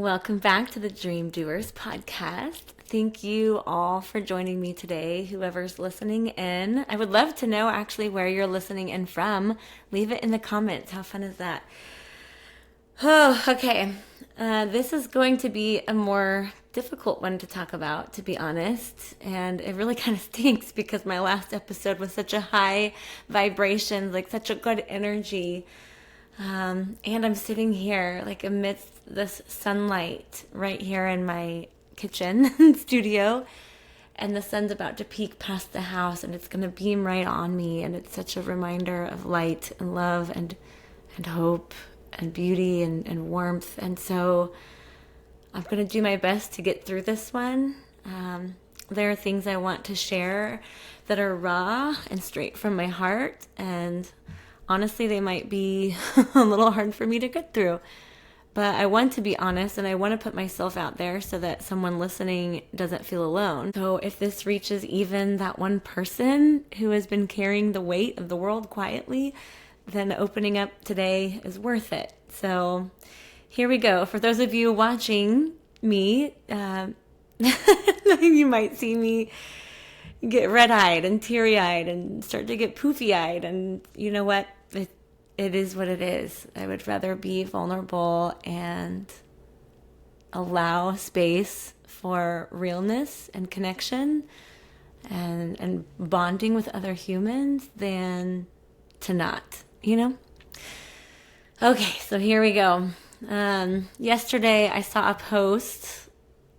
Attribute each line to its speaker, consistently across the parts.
Speaker 1: Welcome back to the Dream Doers podcast. Thank you all for joining me today, whoever's listening in. I would love to know actually where you're listening in from. Leave it in the comments. How fun is that? Oh, okay. This is going to be a more difficult one to talk about, to be honest. And it really kind of stinks because my last episode was such a high vibration, like such a good energy. And I'm sitting here like amidst this sunlight right here in my kitchen studio, and the sun's about to peek past the house and it's going to beam right on me, and it's such a reminder of light and love and hope and beauty and warmth. And so I'm going to do my best to get through this one. There are things I want to share that are raw and straight from my heart, and honestly, they might be a little hard for me to get through. But I want to be honest, and I want to put myself out there so that someone listening doesn't feel alone. So if this reaches even that one person who has been carrying the weight of the world quietly, then opening up today is worth it. So here we go. For those of you watching me, you might see me get red-eyed and teary-eyed and start to get poofy-eyed. And you know what? It is what it is. I would rather be vulnerable and allow space for realness and connection and bonding with other humans than to not, you know? Okay, so here we go. Yesterday I saw a post.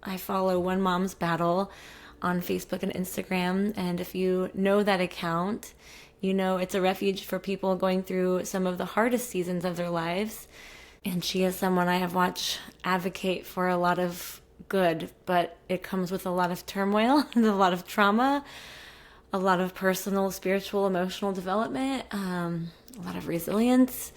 Speaker 1: I follow One Mom's Battle on Facebook and Instagram, and if you know that account, you know it's a refuge for people going through some of the hardest seasons of their lives. And she is someone I have watched advocate for a lot of good, but it comes with a lot of turmoil and a lot of trauma, a lot of personal, spiritual, emotional development, a lot of resilience.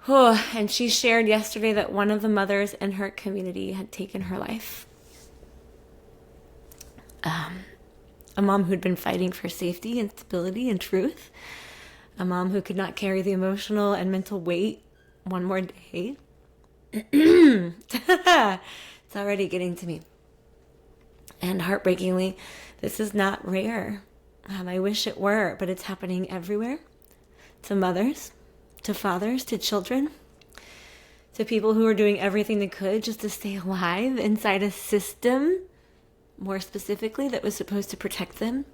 Speaker 1: And she shared yesterday that one of the mothers in her community had taken her life. A mom who'd been fighting for safety and stability and truth. A mom who could not carry the emotional and mental weight one more day. It's already getting to me. And heartbreakingly, this is not rare. I wish it were, but it's happening everywhere. To mothers, to fathers, to children, to people who are doing everything they could just to stay alive inside a system, more specifically, that was supposed to protect them.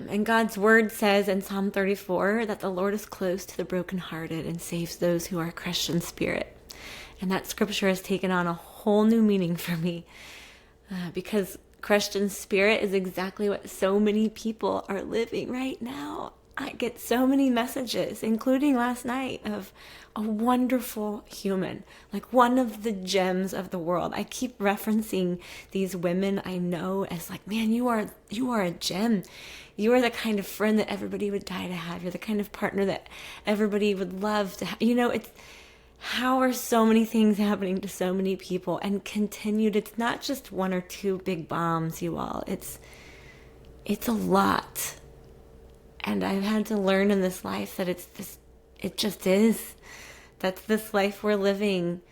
Speaker 1: And God's word says in Psalm 34 that the Lord is close to the brokenhearted and saves those who are crushed in spirit. And that scripture has taken on a whole new meaning for me, because crushed in spirit is exactly what so many people are living right now. I get so many messages, including last night, of a wonderful human, like one of the gems of the world. I keep referencing these women I know as like, man, you are a gem. You are the kind of friend that everybody would die to have. You're the kind of partner that everybody would love to have. You know, it's how are so many things happening to so many people and continued. It's not just one or two big bombs, you all. It's a lot. And I've had to learn in this life that it just is. That's this life we're living.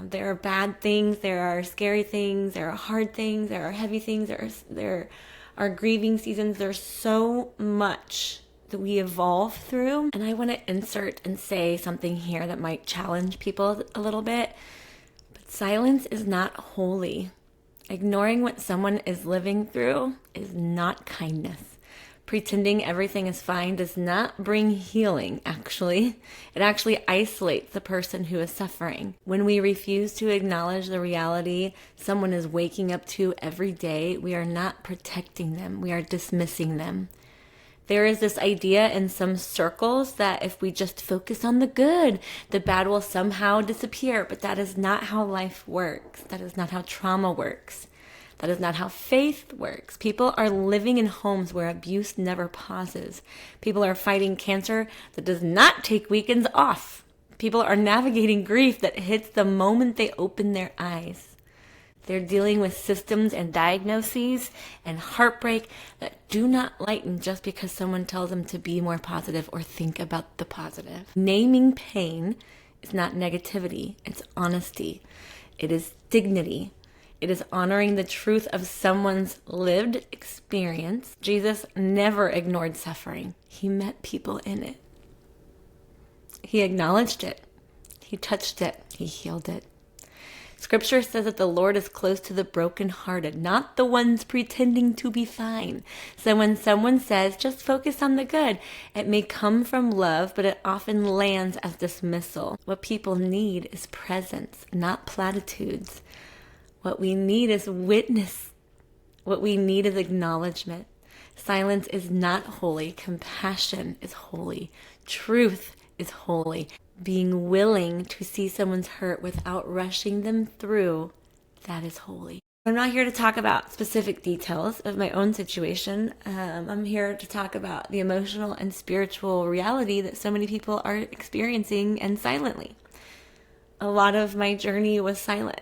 Speaker 1: There are bad things, there are scary things, there are hard things, there are heavy things, there are grieving seasons. There's so much that we evolve through. And I want to insert and say something here that might challenge people a little bit. But silence is not holy. Ignoring what someone is living through is not kindness. Pretending everything is fine does not bring healing, actually. It actually isolates the person who is suffering. When we refuse to acknowledge the reality someone is waking up to every day, we are not protecting them. We are dismissing them. There is this idea in some circles that if we just focus on the good, the bad will somehow disappear. But that is not how life works. That is not how trauma works. That is not how faith works. People are living in homes where abuse never pauses. People are fighting cancer that does not take weekends off. People are navigating grief that hits the moment they open their eyes. They're dealing with systems and diagnoses and heartbreak that do not lighten just because someone tells them to be more positive or think about the positive. Naming pain is not negativity, it's honesty. It is dignity. It is honoring the truth of someone's lived experience. Jesus never ignored suffering. He met people in it. He acknowledged it. He touched it. He healed it. Scripture says that the Lord is close to the brokenhearted, not the ones pretending to be fine. So when someone says, just focus on the good, it may come from love, but it often lands as dismissal. What people need is presence, not platitudes. What we need is witness. What we need is acknowledgement. Silence is not holy. Compassion is holy. Truth is holy. Being willing to see someone's hurt without rushing them through, that is holy. I'm not here to talk about specific details of my own situation. I'm here to talk about the emotional and spiritual reality that so many people are experiencing, and silently. A lot of my journey was silent,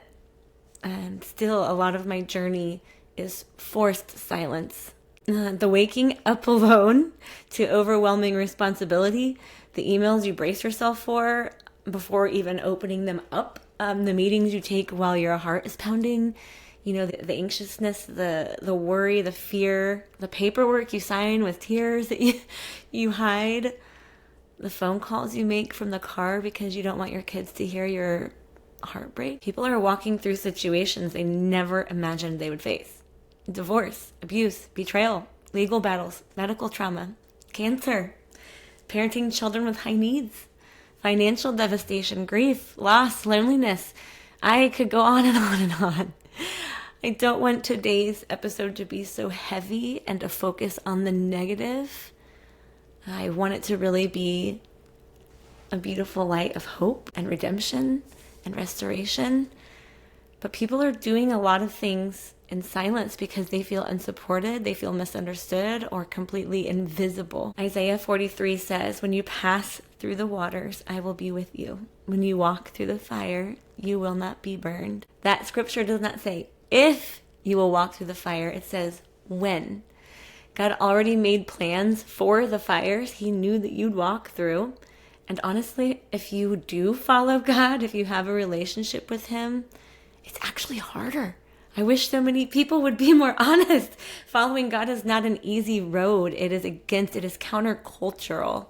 Speaker 1: and still a lot of my journey is forced silence. The waking up alone to overwhelming responsibility, the emails you brace yourself for before even opening them up, the meetings you take while your heart is pounding, the anxiousness, the worry, the fear, the paperwork you sign with tears that you hide, the phone calls you make from the car because you don't want your kids to hear your heartbreak. People are walking through situations they never imagined they would face. Divorce, abuse, betrayal, legal battles, medical trauma, cancer, parenting children with high needs, financial devastation, grief, loss, loneliness. I could go on and on and on. I don't want today's episode to be so heavy and to focus on the negative. I want it to really be a beautiful light of hope and redemption and restoration. But people are doing a lot of things in silence because they feel unsupported, they feel misunderstood, or completely invisible. Isaiah 43 says, when you pass through the waters, I will be with you. When you walk through the fire, you will not be burned. That scripture does not say if you will walk through the fire, it says when. God already made plans for the fires He knew that you'd walk through. And honestly, if you do follow God, if you have a relationship with Him, it's actually harder. I wish so many people would be more honest. Following God is not an easy road. It is countercultural.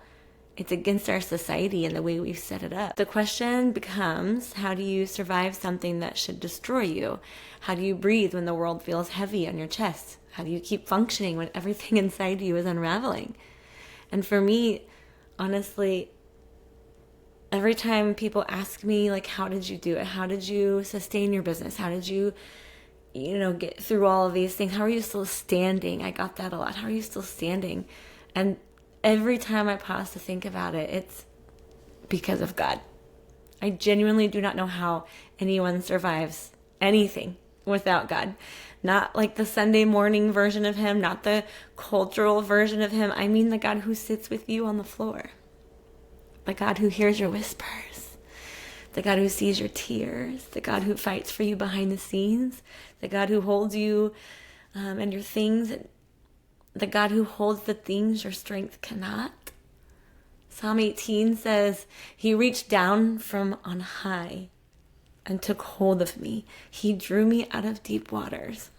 Speaker 1: It's against our society and the way we've set it up. The question becomes, how do you survive something that should destroy you? How do you breathe when the world feels heavy on your chest? How do you keep functioning when everything inside you is unraveling? And for me, honestly, every time people ask me, like, how did you do it? How did you sustain your business? How did you get through all of these things? How are you still standing? I got that a lot. How are you still standing? And every time I pause to think about it, it's because of God. I genuinely do not know how anyone survives anything without God. Not like the Sunday morning version of Him, not the cultural version of Him. I mean the God who sits with you on the floor. The God who hears your whispers. The God who sees your tears. The God who fights for you behind the scenes. The God who holds you and your things. The God who holds the things your strength cannot. Psalm 18 says, He reached down from on high and took hold of me. He drew me out of deep waters.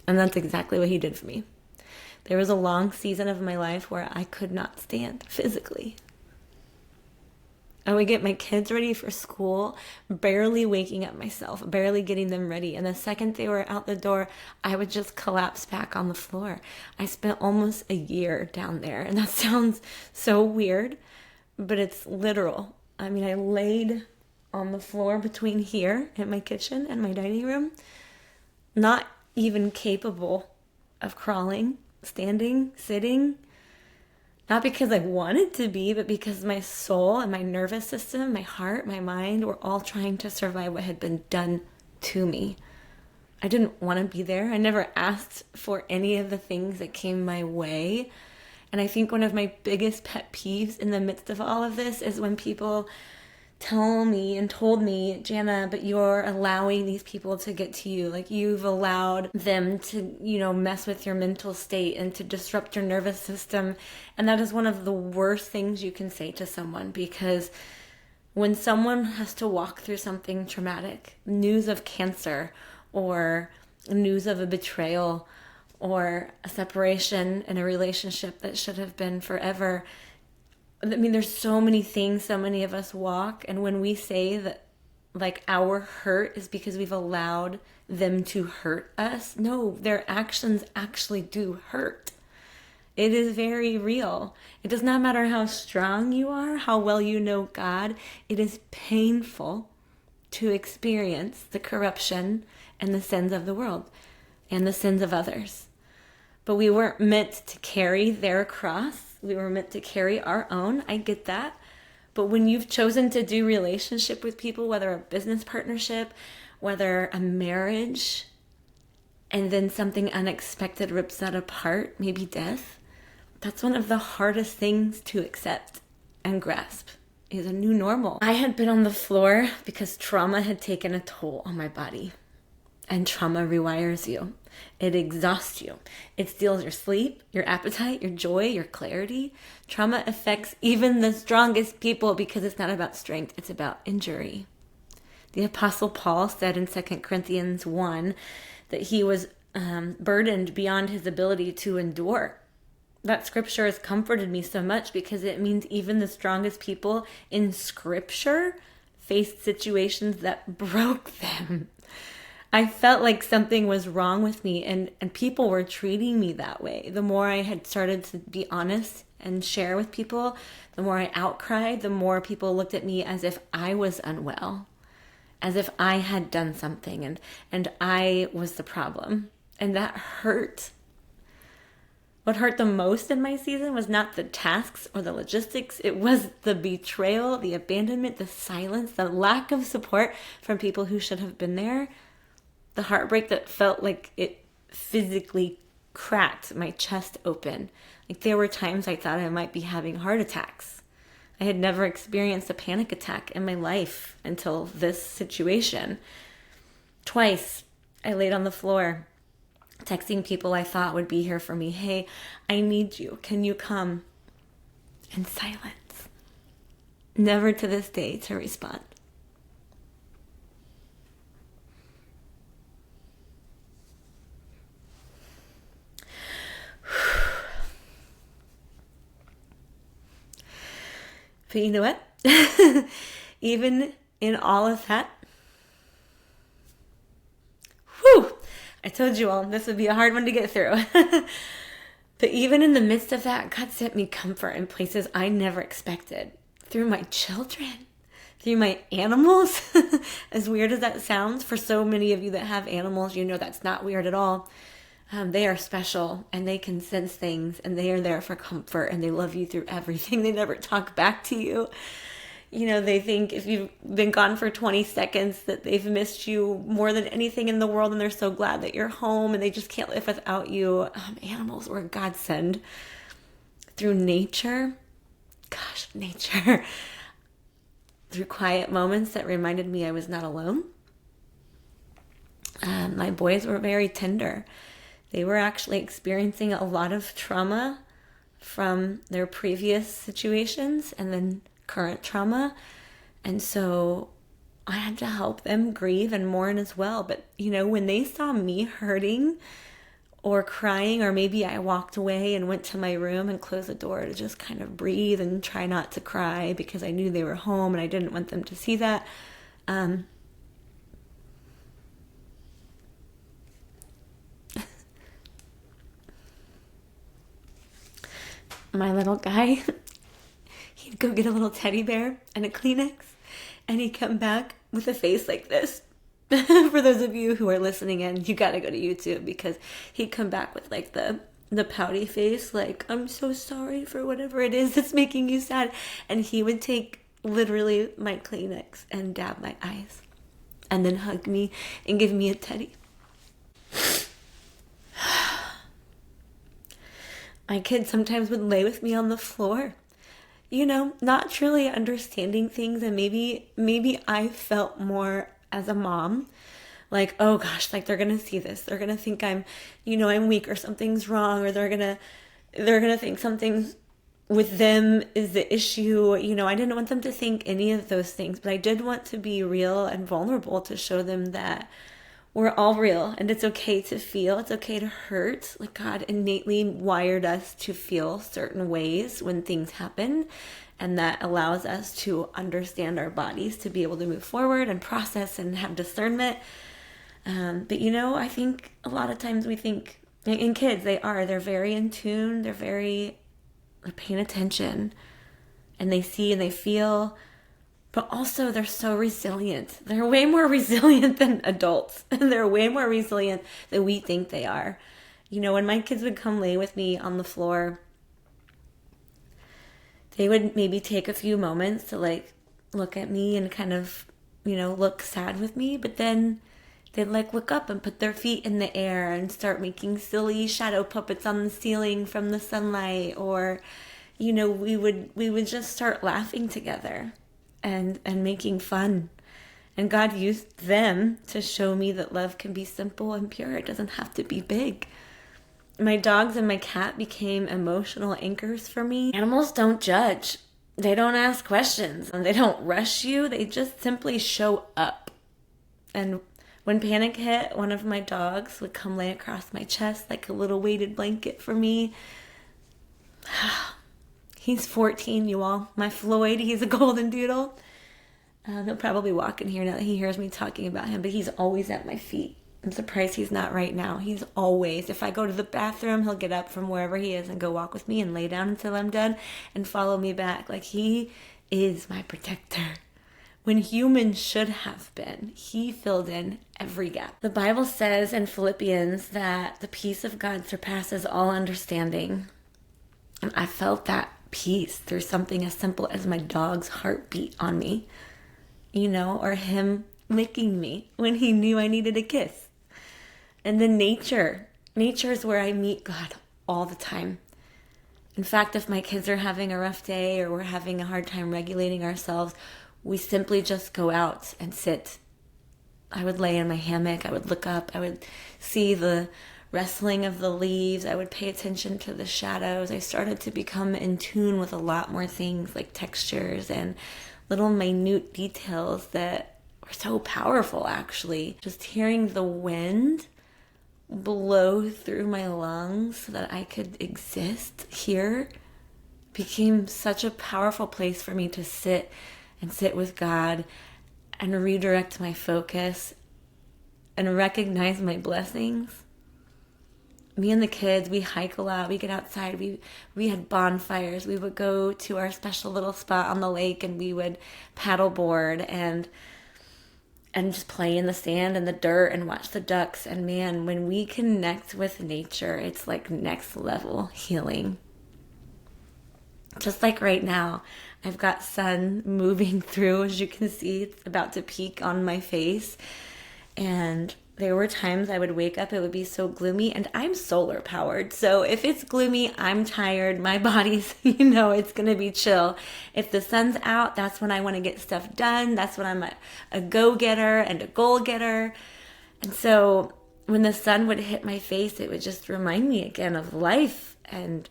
Speaker 1: And that's exactly what He did for me. There was a long season of my life where I could not stand physically. I would get my kids ready for school, barely waking up myself, barely getting them ready. And the second they were out the door, I would just collapse back on the floor. I spent almost a year down there. And that sounds so weird, but it's literal. I mean, I laid on the floor between here in my kitchen and my dining room, not even capable of crawling, standing, sitting. Not because I wanted to be, but because my soul and my nervous system, my heart, my mind were all trying to survive what had been done to me. I didn't want to be there. I never asked for any of the things that came my way. And I think one of my biggest pet peeves in the midst of all of this is when people tell me and told me, Jana, but you're allowing these people to get to you. Like, you've allowed them to, mess with your mental state and to disrupt your nervous system. And that is one of the worst things you can say to someone, because when someone has to walk through something traumatic, news of cancer or news of a betrayal or a separation in a relationship that should have been forever, there's so many things so many of us walk, and when we say that, like, our hurt is because we've allowed them to hurt us, no, their actions actually do hurt. It is very real. It does not matter how strong you are, how well you know God. It is painful to experience the corruption and the sins of the world and the sins of others. But we weren't meant to carry their cross. We were meant to carry our own. I get that. But when you've chosen to do relationship with people, whether a business partnership, whether a marriage, and then something unexpected rips that apart, maybe death, that's one of the hardest things to accept and grasp, is a new normal. I had been on the floor because trauma had taken a toll on my body. And trauma rewires you. It exhausts you. It steals your sleep, your appetite, your joy, your clarity. Trauma affects even the strongest people because it's not about strength, it's about injury. The Apostle Paul said in 2 Corinthians 1 that he was burdened beyond his ability to endure. That scripture has comforted me so much, because it means even the strongest people in scripture faced situations that broke them. I felt like something was wrong with me, and people were treating me that way. The more I had started to be honest and share with people, the more I outcried, the more people looked at me as if I was unwell, as if I had done something and I was the problem. And that hurt. What hurt the most in my season was not the tasks or the logistics. It was the betrayal, the abandonment, the silence, the lack of support from people who should have been there. The heartbreak that felt like it physically cracked my chest open. Like, there were times I thought I might be having heart attacks. I had never experienced a panic attack in my life until this situation. Twice, I laid on the floor, texting people I thought would be here for me. Hey, I need you. Can you come? And silence. Never to this day to respond. But you know what? Even in all of that, I told you all this would be a hard one to get through. But even in the midst of that, God sent me comfort in places I never expected. Through my children, through my animals. As weird as that sounds, for so many of you that have animals, you know that's not weird at all. They are special, and they can sense things, and they are there for comfort, and they love you through everything. They never talk back to you. They think if you've been gone for 20 seconds that they've missed you more than anything in the world, and they're so glad that you're home, and they just can't live without you. Animals were a godsend. Through nature, nature. Through quiet moments that reminded me I was not alone. My boys were very tender. They were actually experiencing a lot of trauma from their previous situations and then current trauma. And so I had to help them grieve and mourn as well. But, when they saw me hurting or crying, or maybe I walked away and went to my room and closed the door to just kind of breathe and try not to cry because I knew they were home and I didn't want them to see that. My little guy, he'd go get a little teddy bear and a Kleenex, and he'd come back with a face like this. For those of you who are listening in, you gotta go to YouTube, because he'd come back with like the pouty face, like, I'm so sorry for whatever it is that's making you sad. And he would take literally my Kleenex and dab my eyes and then hug me and give me a teddy. My kids sometimes would lay with me on the floor, not truly understanding things. And maybe I felt more as a mom, like, oh gosh, like they're going to see this. They're going to think I'm weak or something's wrong, or they're going to think something's with them is the issue. I didn't want them to think any of those things, but I did want to be real and vulnerable to show them that we're all real and it's okay to feel, it's okay to hurt. Like God innately wired us to feel certain ways when things happen, and that allows us to understand our bodies to be able to move forward and process and have discernment. But I think a lot of times we think in kids, they're very in tune, they're paying attention, and they see and they feel, but also they're so resilient. They're way more resilient than adults, and they're way more resilient than we think they are. When my kids would come lay with me on the floor, they would maybe take a few moments to look at me and kind of, look sad with me, but then they'd look up and put their feet in the air and start making silly shadow puppets on the ceiling from the sunlight, or we would just start laughing together and making fun. And God used them to show me that love can be simple and pure. It doesn't have to be big. My dogs and my cat became emotional anchors for me. Animals don't judge. They don't ask questions, and they don't rush you. They just simply show up. And when panic hit, one of my dogs would come lay across my chest like a little weighted blanket for me. He's 14, you all. My Floyd, he's a golden doodle. He'll probably walk in here now that he hears me talking about him, but he's always at my feet. I'm surprised he's not right now. He's always, if I go to the bathroom, he'll get up from wherever he is and go walk with me and lay down until I'm done and follow me back. Like, he is my protector. When humans should have been, he filled in every gap. The Bible says in Philippians that the peace of God surpasses all understanding. And I felt that peace through something as simple as my dog's heartbeat on me, or him licking me when he knew I needed a kiss. And then nature is where I meet God all the time. In fact, if my kids are having a rough day or we're having a hard time regulating ourselves, we simply just go out and sit. I would lay in my hammock, I would look up, I would see the rustling of the leaves, I would pay attention to the shadows. I started to become in tune with a lot more things like textures and little minute details that were so powerful, actually. Just hearing the wind blow through my lungs so that I could exist here became such a powerful place for me to sit with God and redirect my focus and recognize my blessings. Me and the kids, we hike a lot, we get outside, we had bonfires, we would go to our special little spot on the lake and we would paddleboard and just play in the sand and the dirt and watch the ducks. And man, when we connect with nature, it's like next level healing. Just like right now, I've got sun moving through, as you can see, it's about to peak on my face. And there were times I would wake up, it would be so gloomy, and I'm solar powered. So if it's gloomy, I'm tired, my body's, it's going to be chill. If the sun's out, that's when I want to get stuff done. That's when I'm a go-getter and a goal-getter. And so when the sun would hit my face, it would just remind me again of life and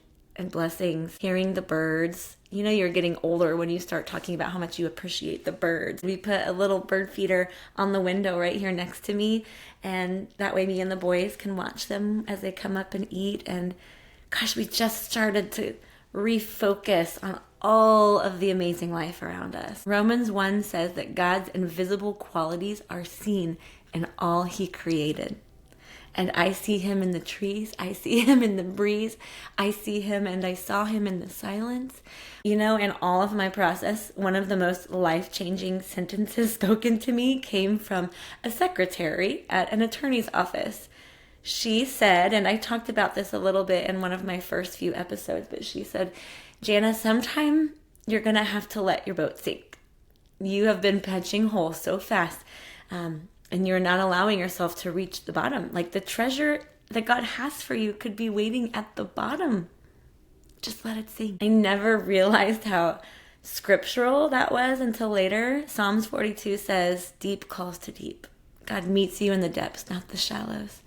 Speaker 1: blessings. Hearing the birds. You're getting older when you start talking about how much you appreciate the birds. We put a little bird feeder on the window right here next to me, and that way me and the boys can watch them as they come up and eat. And gosh, we just started to refocus on all of the amazing life around us. Romans 1 says that God's invisible qualities are seen in all he created. And I see him in the trees. I see him in the breeze. I see him and I saw him in the silence. In all of my process, one of the most life-changing sentences spoken to me came from a secretary at an attorney's office. She said, and I talked about this a little bit in one of my first few episodes, but she said, Jana, sometime you're going to have to let your boat sink. You have been punching holes so fast. And you're not allowing yourself to reach the bottom. Like the treasure that God has for you could be waiting at the bottom. Just let it sink. I never realized how scriptural that was until later. Psalms 42 says, deep calls to deep. God meets you in the depths, not the shallows.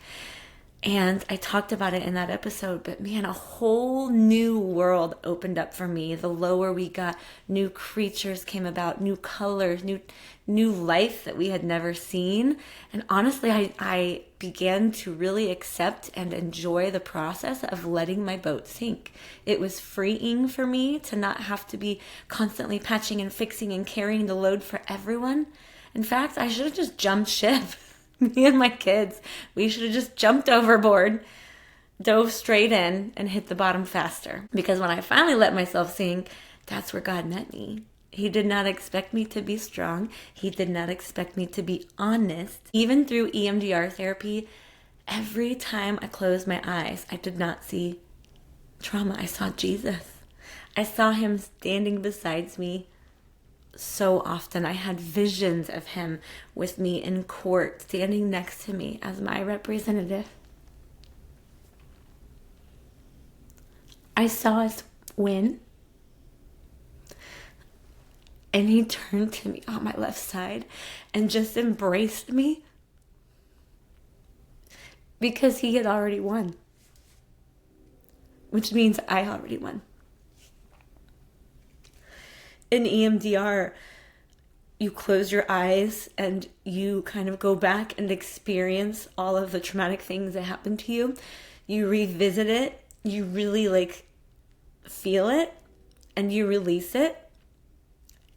Speaker 1: And I talked about it in that episode, but man, a whole new world opened up for me. The lower we got, new creatures came about, new colors, new life that we had never seen. And honestly, I began to really accept and enjoy the process of letting my boat sink. It was freeing for me to not have to be constantly patching and fixing and carrying the load for everyone. In fact, I should have just jumped ship. Me and my kids, we should have just jumped overboard, dove straight in, and hit the bottom faster. Because when I finally let myself sink, that's where God met me. He did not expect me to be strong. He did not expect me to be honest. Even through EMDR therapy, every time I closed my eyes, I did not see trauma. I saw Jesus. I saw him standing beside me. So often I had visions of him with me in court, standing next to me as my representative. I saw us win, and he turned to me on my left side and just embraced me because he had already won, which means I already won. In EMDR, you close your eyes and you kind of go back and experience all of the traumatic things that happened to you. You revisit it, you really feel it, and you release it.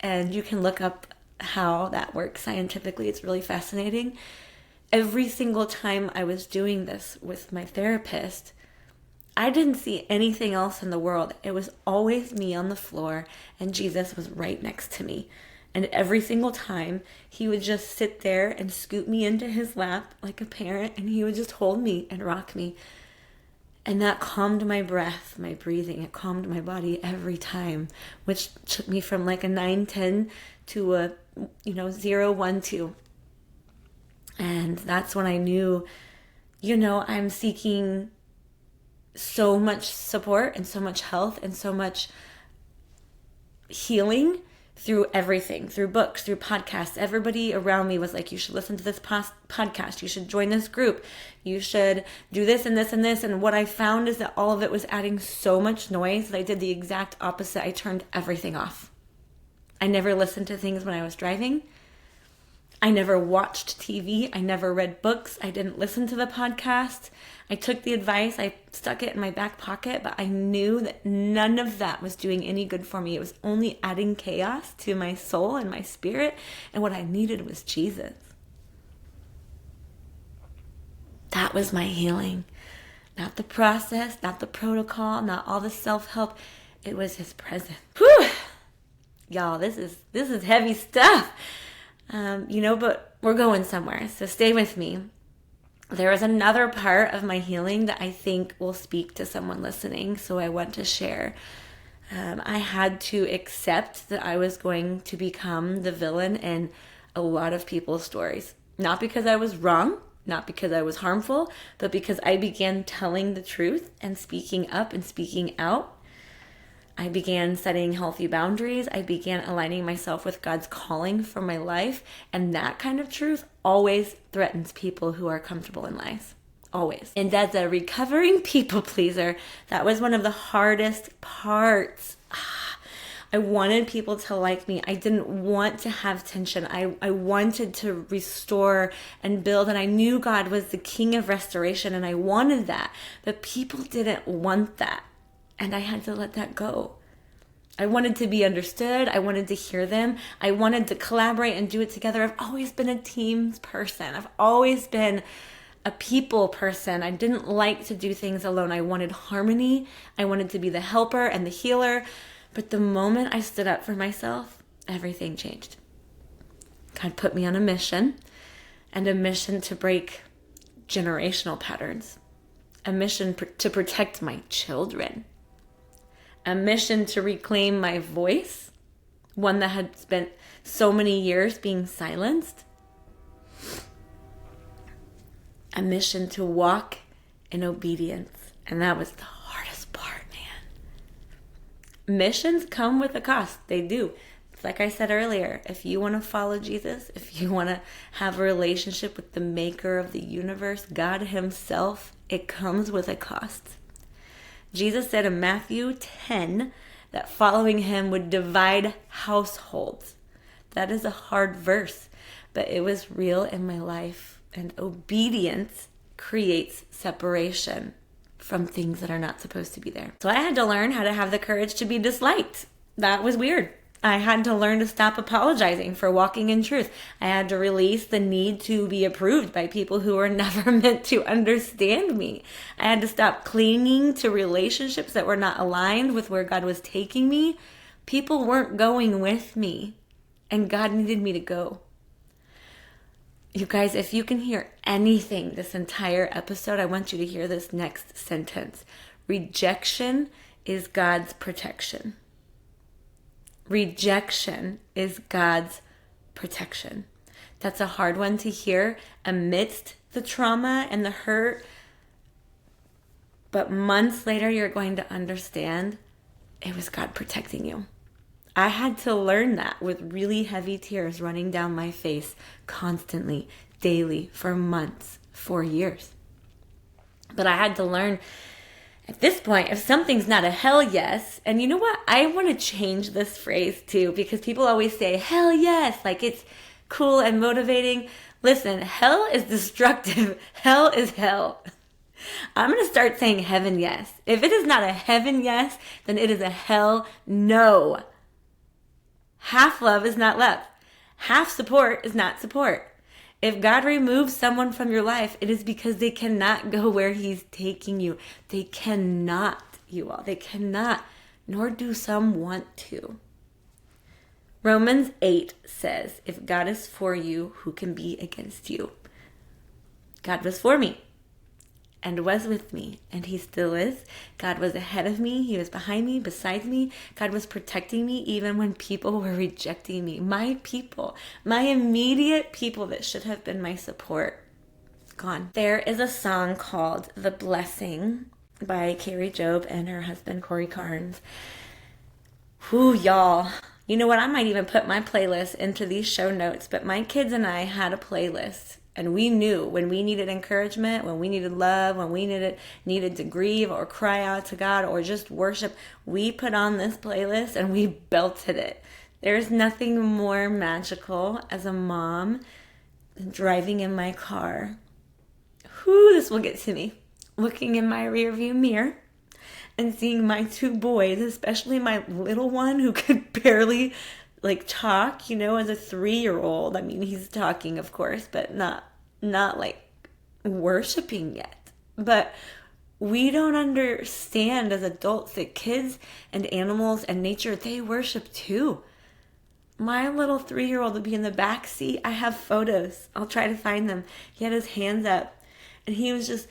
Speaker 1: And you can look up how that works scientifically. It's really fascinating. Every single time I was doing this with my therapist, I didn't see anything else in the world. It was always me on the floor, and Jesus was right next to me. And every single time, he would just sit there and scoop me into his lap like a parent, and he would just hold me and rock me. And that calmed my breath, my breathing. It calmed my body every time, which took me from like a 9-10 to a 0-1-2. And that's when I knew, I'm seeking so much support and so much health and so much healing through everything, through books, through podcasts. Everybody around me was like, you should listen to this podcast. You should join this group. You should do this and this and this. And what I found is that all of it was adding so much noise that I did the exact opposite. I turned everything off. I never listened to things when I was driving. I never watched TV. I never read books. I didn't listen to the podcast. I took the advice. I stuck it in my back pocket, but I knew that none of that was doing any good for me. It was only adding chaos to my soul and my spirit, and what I needed was Jesus. That was my healing. Not the process, not the protocol, not all the self-help. It was his presence. Whew! Y'all, this is heavy stuff. But we're going somewhere, so stay with me. There is another part of my healing that I think will speak to someone listening, so I want to share. I had to accept that I was going to become the villain in a lot of people's stories. Not because I was wrong, not because I was harmful, but because I began telling the truth and speaking up and speaking out. I began setting healthy boundaries. I began aligning myself with God's calling for my life. And that kind of truth always threatens people who are comfortable in lies. Always. And as a recovering people pleaser, that was one of the hardest parts. I wanted people to like me. I didn't want to have tension. I wanted to restore and build. And I knew God was the king of restoration. And I wanted that. But people didn't want that. And I had to let that go. I wanted to be understood. I wanted to hear them. I wanted to collaborate and do it together. I've always been a teams person. I've always been a people person. I didn't like to do things alone. I wanted harmony. I wanted to be the helper and the healer. But the moment I stood up for myself, everything changed. God put me on a mission, and a mission to break generational patterns, a mission to protect my children, a mission to reclaim my voice, one that had spent so many years being silenced, a mission to walk in obedience. And that was the hardest part, man. Missions come with a cost. They do. Like I said earlier, if you want to follow Jesus, if you want to have a relationship with the maker of the universe, God himself, it comes with a cost. Jesus said in Matthew 10 that following him would divide households. That is a hard verse, but it was real in my life. And obedience creates separation from things that are not supposed to be there. So I had to learn how to have the courage to be disliked. That was weird. I had to learn to stop apologizing for walking in truth. I had to release the need to be approved by people who were never meant to understand me. I had to stop clinging to relationships that were not aligned with where God was taking me. People weren't going with me, and God needed me to go. You guys, if you can hear anything this entire episode, I want you to hear this next sentence. Rejection is God's protection. Rejection is God's protection. That's a hard one to hear amidst the trauma and the hurt. But months later, you're going to understand it was God protecting you. I had to learn that with really heavy tears running down my face constantly, daily, for months, for years. But I had to learn at this point, if something's not a hell yes, and you know what? I want to change this phrase too, because people always say hell yes, like it's cool and motivating. Listen, hell is destructive. Hell is hell. I'm going to start saying heaven yes. If it is not a heaven yes, then it is a hell no. Half love is not love. Half support is not support. If God removes someone from your life, it is because they cannot go where he's taking you. They cannot, you all. They cannot, nor do some want to. Romans 8 says, if God is for you, who can be against you? God was for me and was with me, and he still is. God was ahead of me. He was behind me, beside me. God was protecting me even when people were rejecting me. My people, my immediate people that should have been my support, gone. There is a song called The Blessing by Carrie Job and her husband, Corey Carnes. Whew, y'all. You know what? I might even put my playlist into these show notes, but my kids and I had a playlist. And we knew when we needed encouragement, when we needed love, when we needed to grieve or cry out to God or just worship, we put on this playlist and we belted it. There's nothing more magical as a mom than driving in my car. This will get to me. Looking in my rearview mirror and seeing my two boys, especially my little one who could barely talk, as a 3-year-old. I mean, he's talking, of course, but not worshiping yet. But we don't understand as adults that kids and animals and nature, they worship too. My little 3-year-old would be in the back seat. I have photos. I'll try to find them. He had his hands up. And he was just,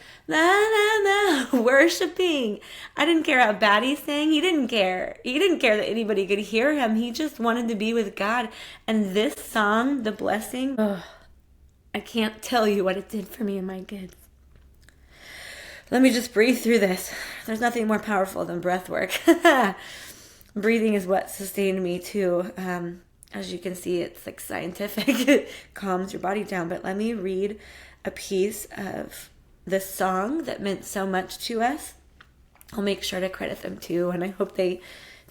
Speaker 1: worshiping. I didn't care how bad he sang. He didn't care. He didn't care that anybody could hear him. He just wanted to be with God. And this song, The Blessing, I can't tell you what it did for me and my kids. Let me just breathe through this. There's nothing more powerful than breath work. Breathing is what sustained me too. As you can see, it's scientific. It calms your body down. But let me read a piece of this song that meant so much to us. I'll make sure to credit them too, and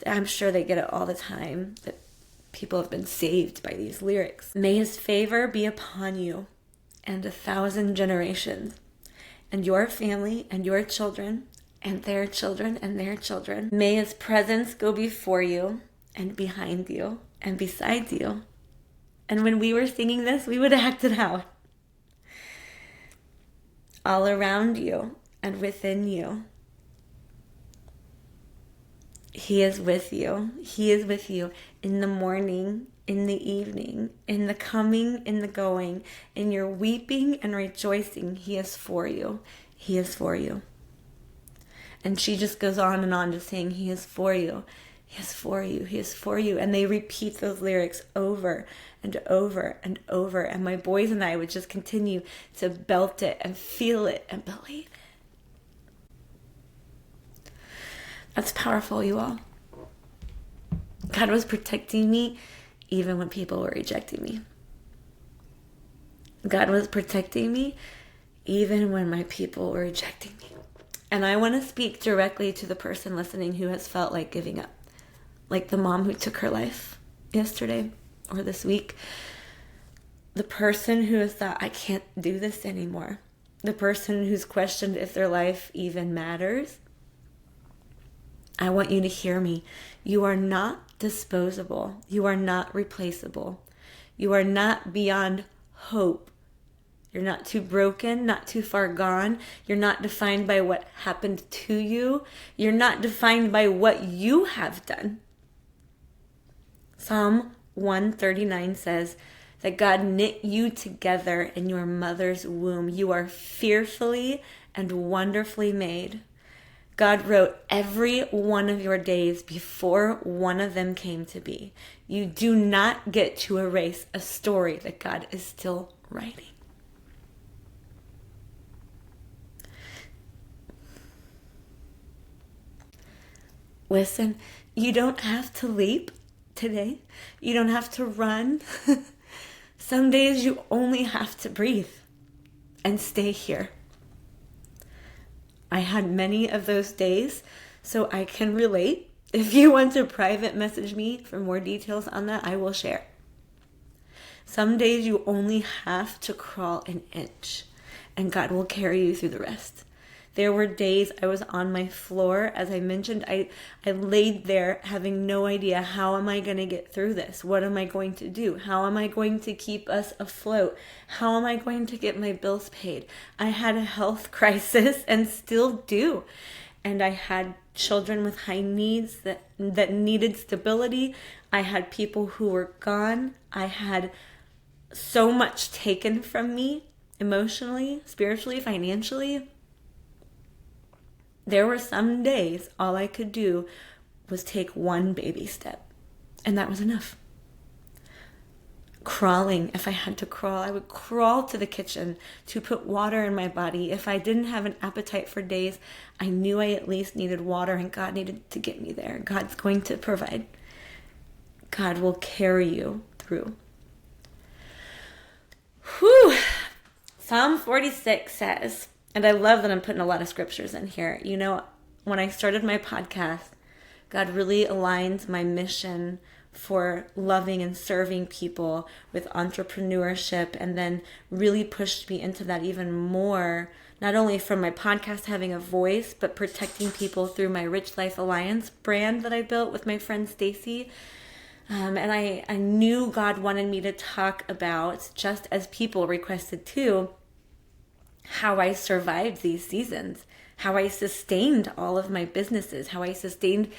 Speaker 1: I'm sure they get it all the time, that people have been saved by these lyrics. May his favor be upon you and 1,000 generations, and your family and your children and their children and their children. May his presence go before you and behind you and beside you. And when we were singing this, we would act it out. All around you and within you. He is with you. He is with you in the morning, in the evening, in the coming, in the going, in your weeping and rejoicing. He is for you. He is for you. And she just goes on and on to sing, he is for you. He is for you. He is for you. And they repeat those lyrics over and over and over. And my boys and I would just continue to belt it and feel it and believe it. That's powerful, you all. God was protecting me even when people were rejecting me. God was protecting me even when my people were rejecting me. And I want to speak directly to the person listening who has felt like giving up. Like the mom who took her life yesterday or this week. The person who has thought, I can't do this anymore. The person who's questioned if their life even matters. I want you to hear me. You are not disposable. You are not replaceable. You are not beyond hope. You're not too broken, not too far gone. You're not defined by what happened to you. You're not defined by what you have done. Psalm 139 says that God knit you together in your mother's womb. You are fearfully and wonderfully made. God wrote every one of your days before one of them came to be. You do not get to erase a story that God is still writing. Listen, you don't have to leap today. You don't have to run. Some days you only have to breathe and stay here. I had many of those days, so I can relate. If you want to private message me for more details on that, I will share. Some days you only have to crawl an inch, and God will carry you through the rest. There were days I was on my floor. As I mentioned, I laid there having no idea, how am I going to get through this? What am I going to do? How am I going to keep us afloat? How am I going to get my bills paid? I had a health crisis and still do. And I had children with high needs that needed stability. I had people who were gone. I had so much taken from me emotionally, spiritually, financially. There were some days all I could do was take one baby step, and that was enough. Crawling, if I had to crawl, I would crawl to the kitchen to put water in my body. If I didn't have an appetite for days, I knew I at least needed water, and God needed to get me there. God's going to provide. God will carry you through. Whew. Psalm 46 says, and I love that I'm putting a lot of scriptures in here. You know, when I started my podcast, God really aligned my mission for loving and serving people with entrepreneurship, and then really pushed me into that even more, not only from my podcast having a voice, but protecting people through my Rich Life Alliance brand that I built with my friend Stacy. And I knew God wanted me to talk about, just as people requested too, how I survived these seasons, how I sustained all of my businesses, how I sustained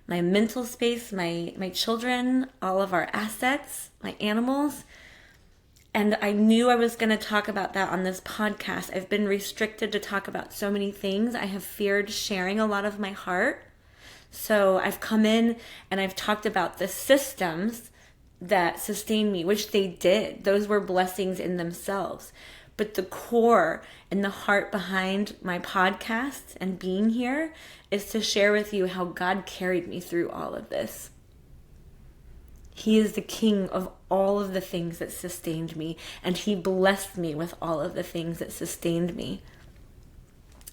Speaker 1: my mental space, my children, all of our assets, my animals. And I knew I was going to talk about that on this podcast. I've been restricted to talk about so many things. I have feared sharing a lot of my heart. So I've come in and I've talked about the systems that sustain me, which they did. Those were blessings in themselves. But the core and the heart behind my podcast and being here is to share with you how God carried me through all of this. He is the king of all of the things that sustained me, and he blessed me with all of the things that sustained me.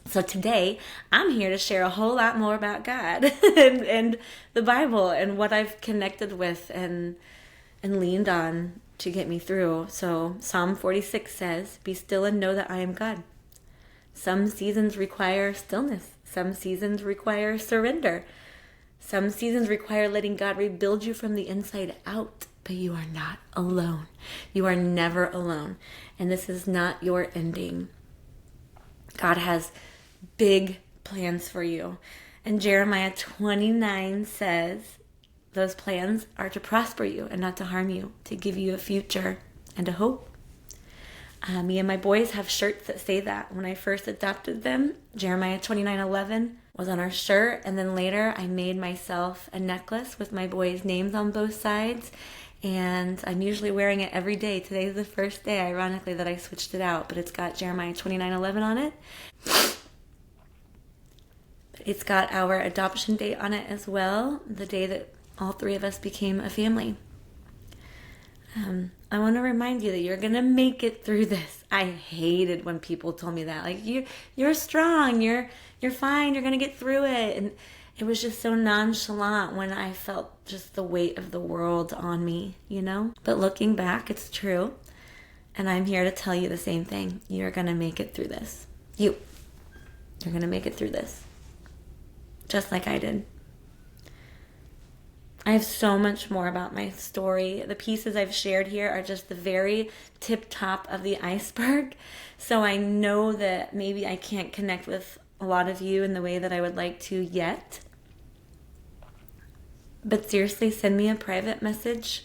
Speaker 1: So today, I'm here to share a whole lot more about God and the Bible and what I've connected with and leaned on to get me through. So Psalm 46 says, "Be still and know that I am God." Some seasons require stillness. Some seasons require surrender. Some seasons require letting God rebuild you from the inside out. But you are not alone. You are never alone. And this is not your ending. God has big plans for you. And Jeremiah 29 says, those plans are to prosper you and not to harm you, to give you a future and a hope. Me and my boys have shirts that say that. When I first adopted them, Jeremiah 29:11 was on our shirt. And then later I made myself a necklace with my boys' names on both sides. And I'm usually wearing it every day. Today's the first day, ironically, that I switched it out. But it's got Jeremiah 29:11 on it. It's got our adoption date on it as well. The day that all three of us became a family. I want to remind you that you're going to make it through this. I hated when people told me that. Like, you're strong, you're fine, you're going to get through it. And it was just so nonchalant when I felt just the weight of the world on me, you know? But looking back, it's true. And I'm here to tell you the same thing. You're going to make it through this. You're going to make it through this. Just like I did. I have so much more about my story. The pieces I've shared here are just the very tip top of the iceberg. So I know that maybe I can't connect with a lot of you in the way that I would like to yet. But seriously, send me a private message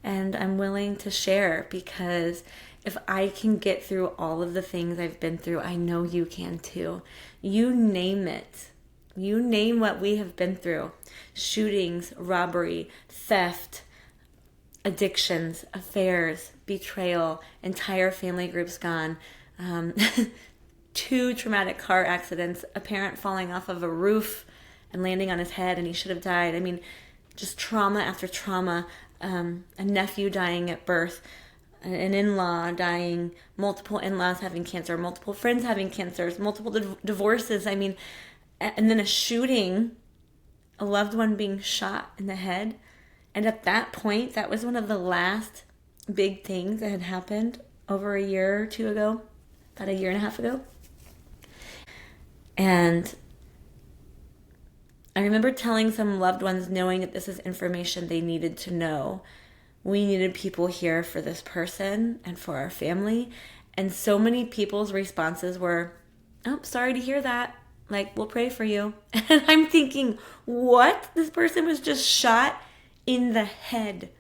Speaker 1: and I'm willing to share, because if I can get through all of the things I've been through, I know you can too. You name it. You name what we have been through. Shootings, robbery, theft, addictions, affairs, betrayal, entire family groups gone, 2 traumatic car accidents, a parent falling off of a roof and landing on his head and he should have died. I mean, just trauma after trauma, a nephew dying at birth, an in-law dying, multiple in-laws having cancer, multiple friends having cancers, multiple divorces. I mean, and then a shooting, a loved one being shot in the head. And at that point, that was one of the last big things that had happened over a year or two ago, about a year and a half ago. And I remember telling some loved ones, knowing that this is information they needed to know. We needed people here for this person and for our family. And so many people's responses were, "Oh, sorry to hear that. Like, we'll pray for you." And I'm thinking, what? This person was just shot in the head.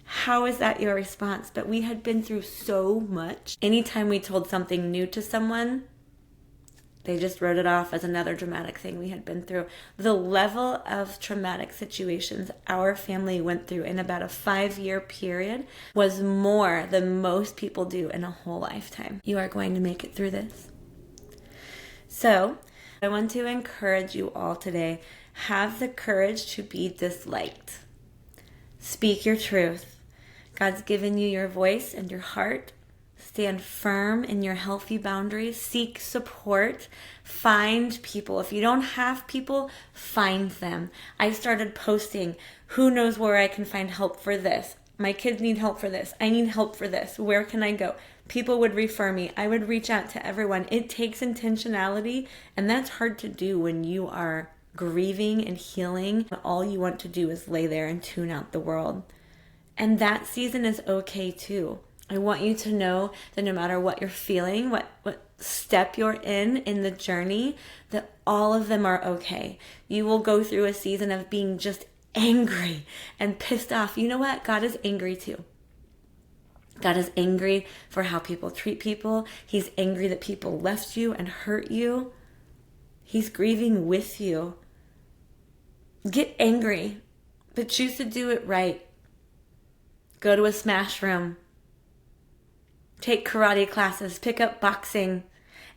Speaker 1: How is that your response? But we had been through so much. Anytime we told something new to someone, they just wrote it off as another dramatic thing we had been through. The level of traumatic situations our family went through in about a 5-year period was more than most people do in a whole lifetime. You are going to make it through this. So, I want to encourage you all today, have the courage to be disliked. Speak your truth. God's given you your voice and your heart. Stand firm in your healthy boundaries. Seek support. Find people. If you don't have people, find them. I started posting, who knows where I can find help for this? My kids need help for this. I need help for this. Where can I go? People would refer me. I would reach out to everyone. It takes intentionality, and that's hard to do when you are grieving and healing. All you want to do is lay there and tune out the world. And that season is okay too. I want you to know that no matter what you're feeling, what step you're in the journey, that all of them are okay. You will go through a season of being just angry and pissed off. You know what? God is angry too. God is angry for how people treat people. He's angry that people left you and hurt you. He's grieving with you. Get angry, but choose to do it right. Go to a smash room. Take karate classes. Pick up boxing.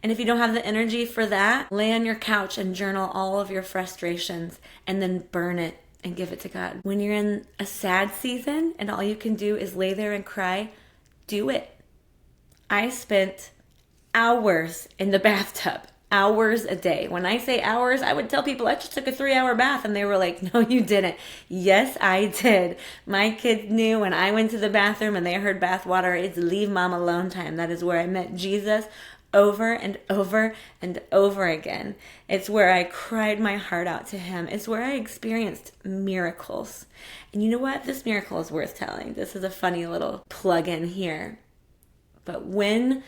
Speaker 1: And if you don't have the energy for that, lay on your couch and journal all of your frustrations and then burn it and give it to God. When you're in a sad season and all you can do is lay there and cry, do it. I spent hours in the bathtub, hours a day. When I say hours, I would tell people I just took a 3-hour bath, and they were like, "No, you didn't." Yes, I did. My kids knew when I went to the bathroom and they heard bath water, it's leave mom alone time. That is where I met Jesus over and over and over again. It's where I cried my heart out to him. It's where I experienced miracles. And you know what? This miracle is worth telling. This is a funny little plug-in here. But when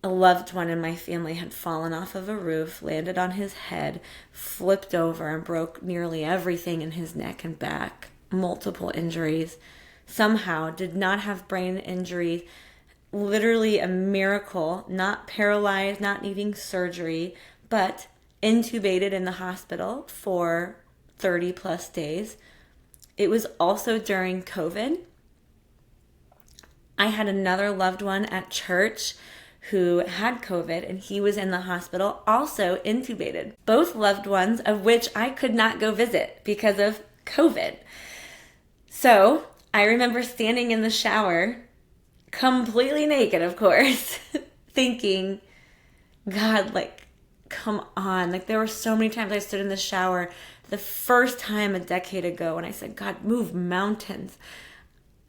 Speaker 1: a loved one in my family had fallen off of a roof, landed on his head, flipped over, and broke nearly everything in his neck and back, multiple injuries, somehow did not have brain injury, literally a miracle, not paralyzed, not needing surgery, but intubated in the hospital for 30 plus days. It was also during COVID. I had another loved one at church who had COVID, and he was in the hospital, also intubated. Both loved ones of which I could not go visit because of COVID. So I remember standing in the shower, completely naked, of course, thinking, God, like, come on. Like, there were so many times I stood in the shower the first time a decade ago and I said, God, move mountains.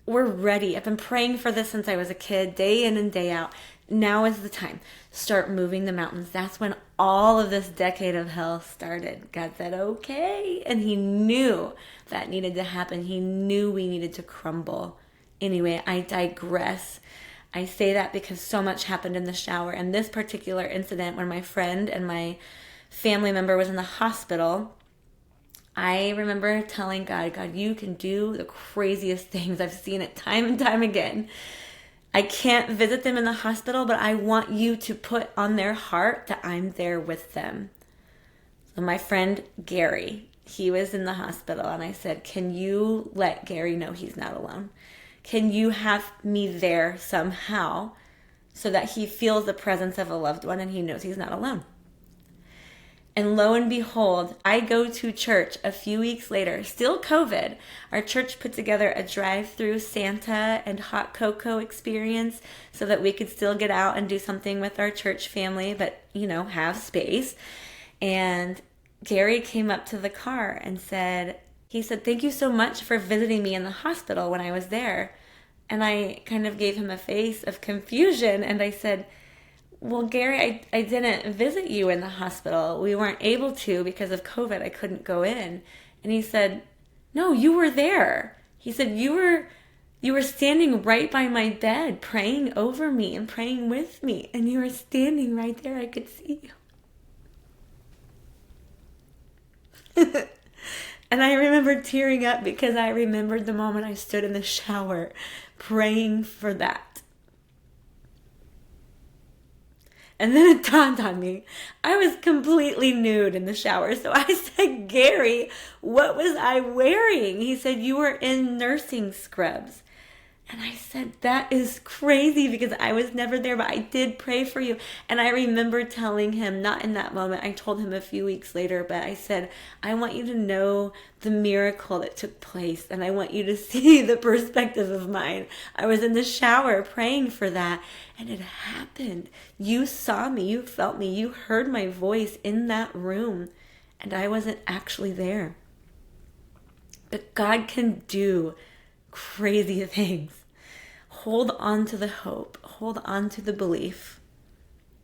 Speaker 1: We're ready. I've been praying for this since I was a kid, day in and day out. Now is the time. Start moving the mountains. That's when all of this decade of hell started. God said, okay. And he knew that needed to happen. He knew we needed to crumble. Anyway, I digress. I say that because so much happened in the shower. And this particular incident, when my friend and my family member was in the hospital, I remember telling God, God, you can do the craziest things. I've seen it time and time again. I can't visit them in the hospital, but I want you to put on their heart that I'm there with them. So my friend Gary, he was in the hospital, and I said, can you let Gary know he's not alone? Can you have me there somehow so that he feels the presence of a loved one and he knows he's not alone? And lo and behold, I go to church a few weeks later, still COVID. Our church put together a drive-through Santa and hot cocoa experience so that we could still get out and do something with our church family, but, have space. And Gary came up to the car and said, thank you so much for visiting me in the hospital when I was there. And I kind of gave him a face of confusion, and I said, well, Gary, I didn't visit you in the hospital. We weren't able to because of COVID. I couldn't go in. And he said, no, you were there. He said, you were standing right by my bed, praying over me and praying with me. And you were standing right there. I could see you. And I remember tearing up because I remembered the moment I stood in the shower praying for that. And then it dawned on me, I was completely nude in the shower. So I said, Gary, what was I wearing? He said, you were in nursing scrubs. And I said, that is crazy because I was never there, but I did pray for you. And I remember telling him, not in that moment, I told him a few weeks later, but I said, I want you to know the miracle that took place. And I want you to see the perspective of mine. I was in the shower praying for that. And it happened. You saw me, you felt me, you heard my voice in that room. And I wasn't actually there. But God can do crazy things. Hold on to the hope. Hold on to the belief.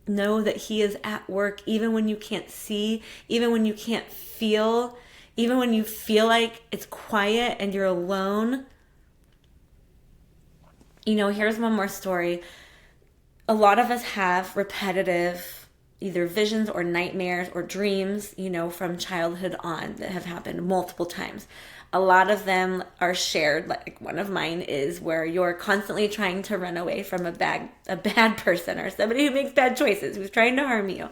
Speaker 1: Know that he is at work even when you can't see, even when you can't feel, even when you feel like it's quiet and you're alone. Here's one more story. A lot of us have repetitive either visions or nightmares or dreams, from childhood on that have happened multiple times. A lot of them are shared. Like one of mine is where you're constantly trying to run away from a bad person or somebody who makes bad choices, who's trying to harm you.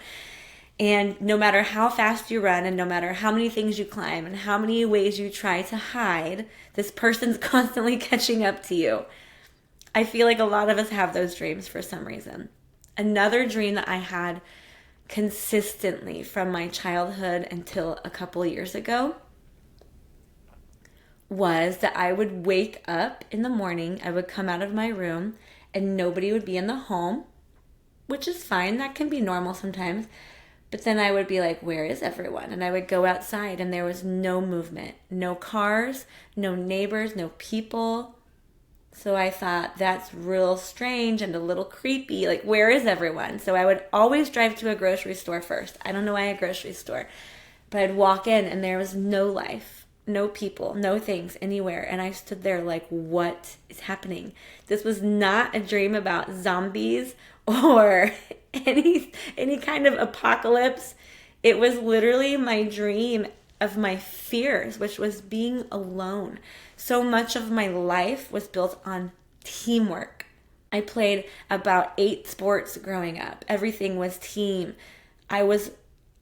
Speaker 1: And no matter how fast you run and no matter how many things you climb and how many ways you try to hide, this person's constantly catching up to you. I feel like a lot of us have those dreams for some reason. Another dream that I had consistently from my childhood until a couple years ago was that I would wake up in the morning, I would come out of my room, and nobody would be in the home, which is fine. That can be normal sometimes. But then I would be like, where is everyone? And I would go outside, and there was no movement, no cars, no neighbors, no people. So I thought, that's real strange and a little creepy. Like, where is everyone? So I would always drive to a grocery store first. I don't know why a grocery store. But I'd walk in, and there was no life. No people, no things anywhere. And I stood there like, what is happening? This was not a dream about zombies or any kind of apocalypse. It was literally my dream of my fears, which was being alone. So much of my life was built on teamwork. I played about 8 sports growing up. Everything was team. I was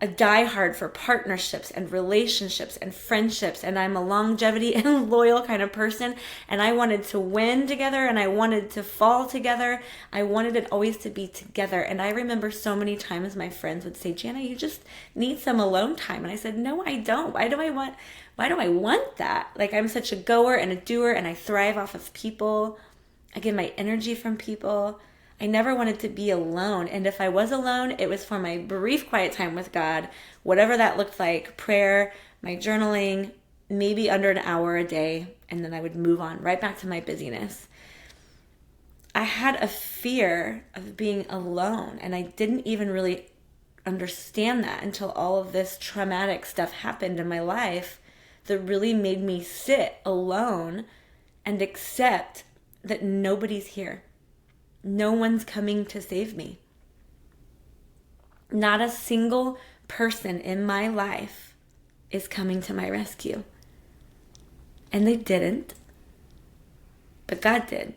Speaker 1: a diehard for partnerships and relationships and friendships, and I'm a longevity and loyal kind of person, and I wanted to win together and I wanted to fall together. I wanted it always to be together. And I remember so many times my friends would say, Jana, you just need some alone time. And I said, no, I don't. Why do I want that? Like, I'm such a goer and a doer, and I thrive off of people. I get my energy from people. I never wanted to be alone. And if I was alone, it was for my brief quiet time with God, whatever that looked like, prayer, my journaling, maybe under an hour a day, and then I would move on right back to my busyness. I had a fear of being alone, and I didn't even really understand that until all of this traumatic stuff happened in my life that really made me sit alone and accept that nobody's here. No one's coming to save me. Not a single person in my life is coming to my rescue. And they didn't. But God did.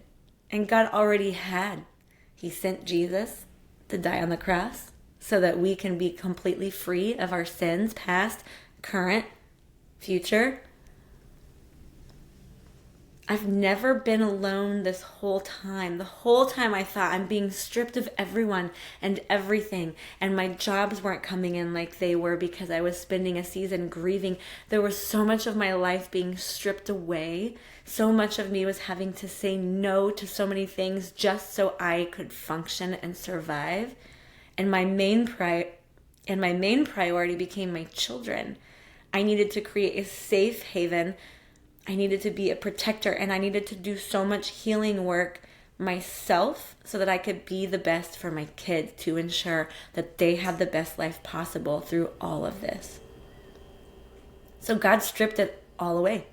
Speaker 1: And God already had. He sent Jesus to die on the cross so that we can be completely free of our sins, past, current, future. I've never been alone this whole time. The whole time I thought I'm being stripped of everyone and everything, and my jobs weren't coming in like they were because I was spending a season grieving. There was so much of my life being stripped away. So much of me was having to say no to so many things just so I could function and survive. And my main priority became my children. I needed to create a safe haven. I needed to be a protector, and I needed to do so much healing work myself so that I could be the best for my kids, to ensure that they had the best life possible through all of this. So God stripped it all away.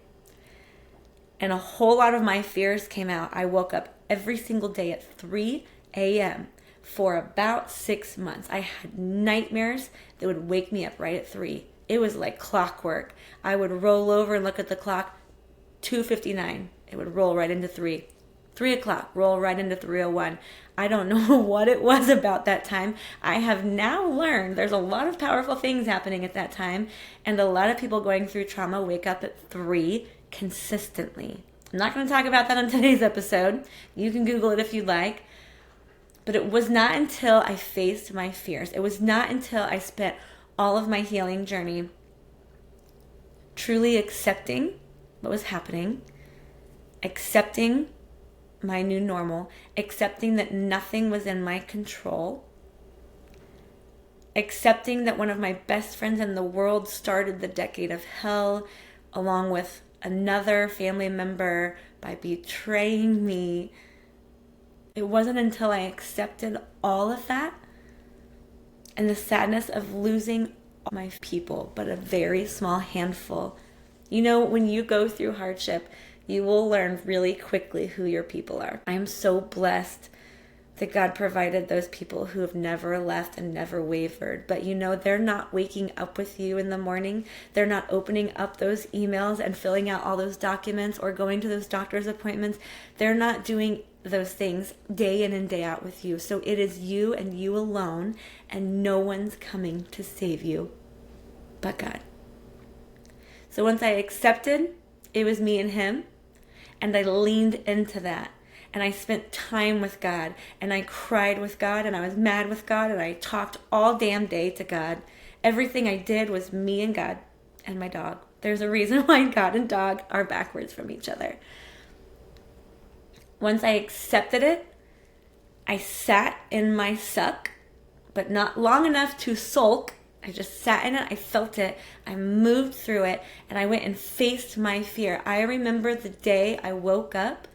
Speaker 1: And a whole lot of my fears came out. I woke up every single day at 3 a.m. for about 6 months. I had nightmares that would wake me up right at 3. It was like clockwork. I would roll over and look at the clock. 2:59, it would roll right into 3. 3 o'clock, roll right into 3:01. I don't know what it was about that time. I have now learned there's a lot of powerful things happening at that time, and a lot of people going through trauma wake up at 3 consistently. I'm not going to talk about that on today's episode. You can Google it if you'd like. But it was not until I faced my fears. It was not until I spent all of my healing journey truly accepting what was happening, accepting my new normal, accepting that nothing was in my control, accepting that one of my best friends in the world started the decade of hell along with another family member by betraying me. It wasn't until I accepted all of that and the sadness of losing all my people, but a very small handful. You know, when you go through hardship, you will learn really quickly who your people are. I am so blessed that God provided those people who have never left and never wavered. But you know, they're not waking up with you in the morning. They're not opening up those emails and filling out all those documents or going to those doctor's appointments. They're not doing those things day in and day out with you. So it is you and you alone, and no one's coming to save you but God. So once I accepted it was me and him, and I leaned into that, and I spent time with God, and I cried with God, and I was mad with God, and I talked all damn day to God. Everything I did was me and God and my dog. There's a reason why God and dog are backwards from each other. Once I accepted it, I sat in my suck, but not long enough to sulk. I just sat in it. I felt it. I moved through it, and I went and faced my fear. I remember the day I woke up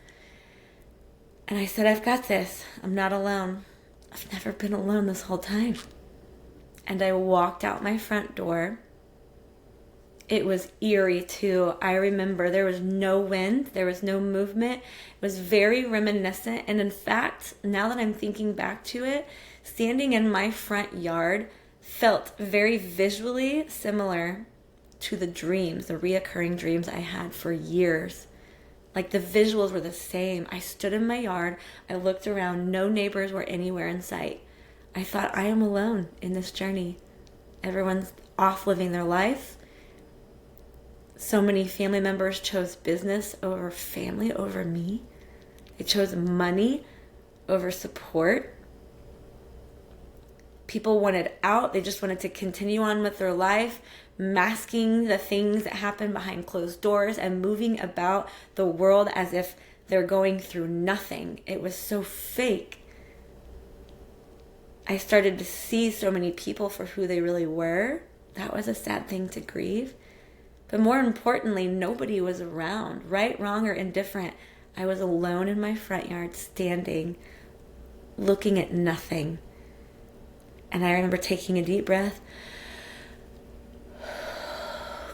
Speaker 1: and I said, I've got this. I'm not alone. I've never been alone this whole time. And I walked out my front door. It was eerie too. I remember there was no wind. There was no movement. It was very reminiscent. And in fact, now that I'm thinking back to it, standing in my front yard felt very visually similar to the dreams, the reoccurring dreams I had for years. Like the visuals were the same. I stood in my yard. I looked around. No neighbors were anywhere in sight. I thought, I am alone in this journey. Everyone's off living their life. So many family members chose business over family, over me. They chose money over support. People wanted out. They just wanted to continue on with their life, masking the things that happen behind closed doors and moving about the world as if they're going through nothing. It was so fake. I started to see so many people for who they really were. That was a sad thing to grieve. But more importantly, nobody was around, right, wrong, or indifferent. I was alone in my front yard, standing, looking at nothing. And I remember taking a deep breath,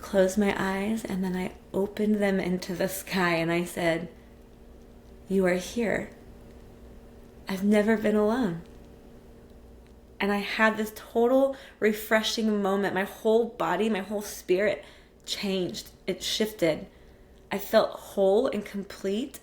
Speaker 1: closed my eyes, and then I opened them into the sky and I said, "You are here. I've never been alone." And I had this total refreshing moment. My whole body, my whole spirit changed. It shifted. I felt whole and complete.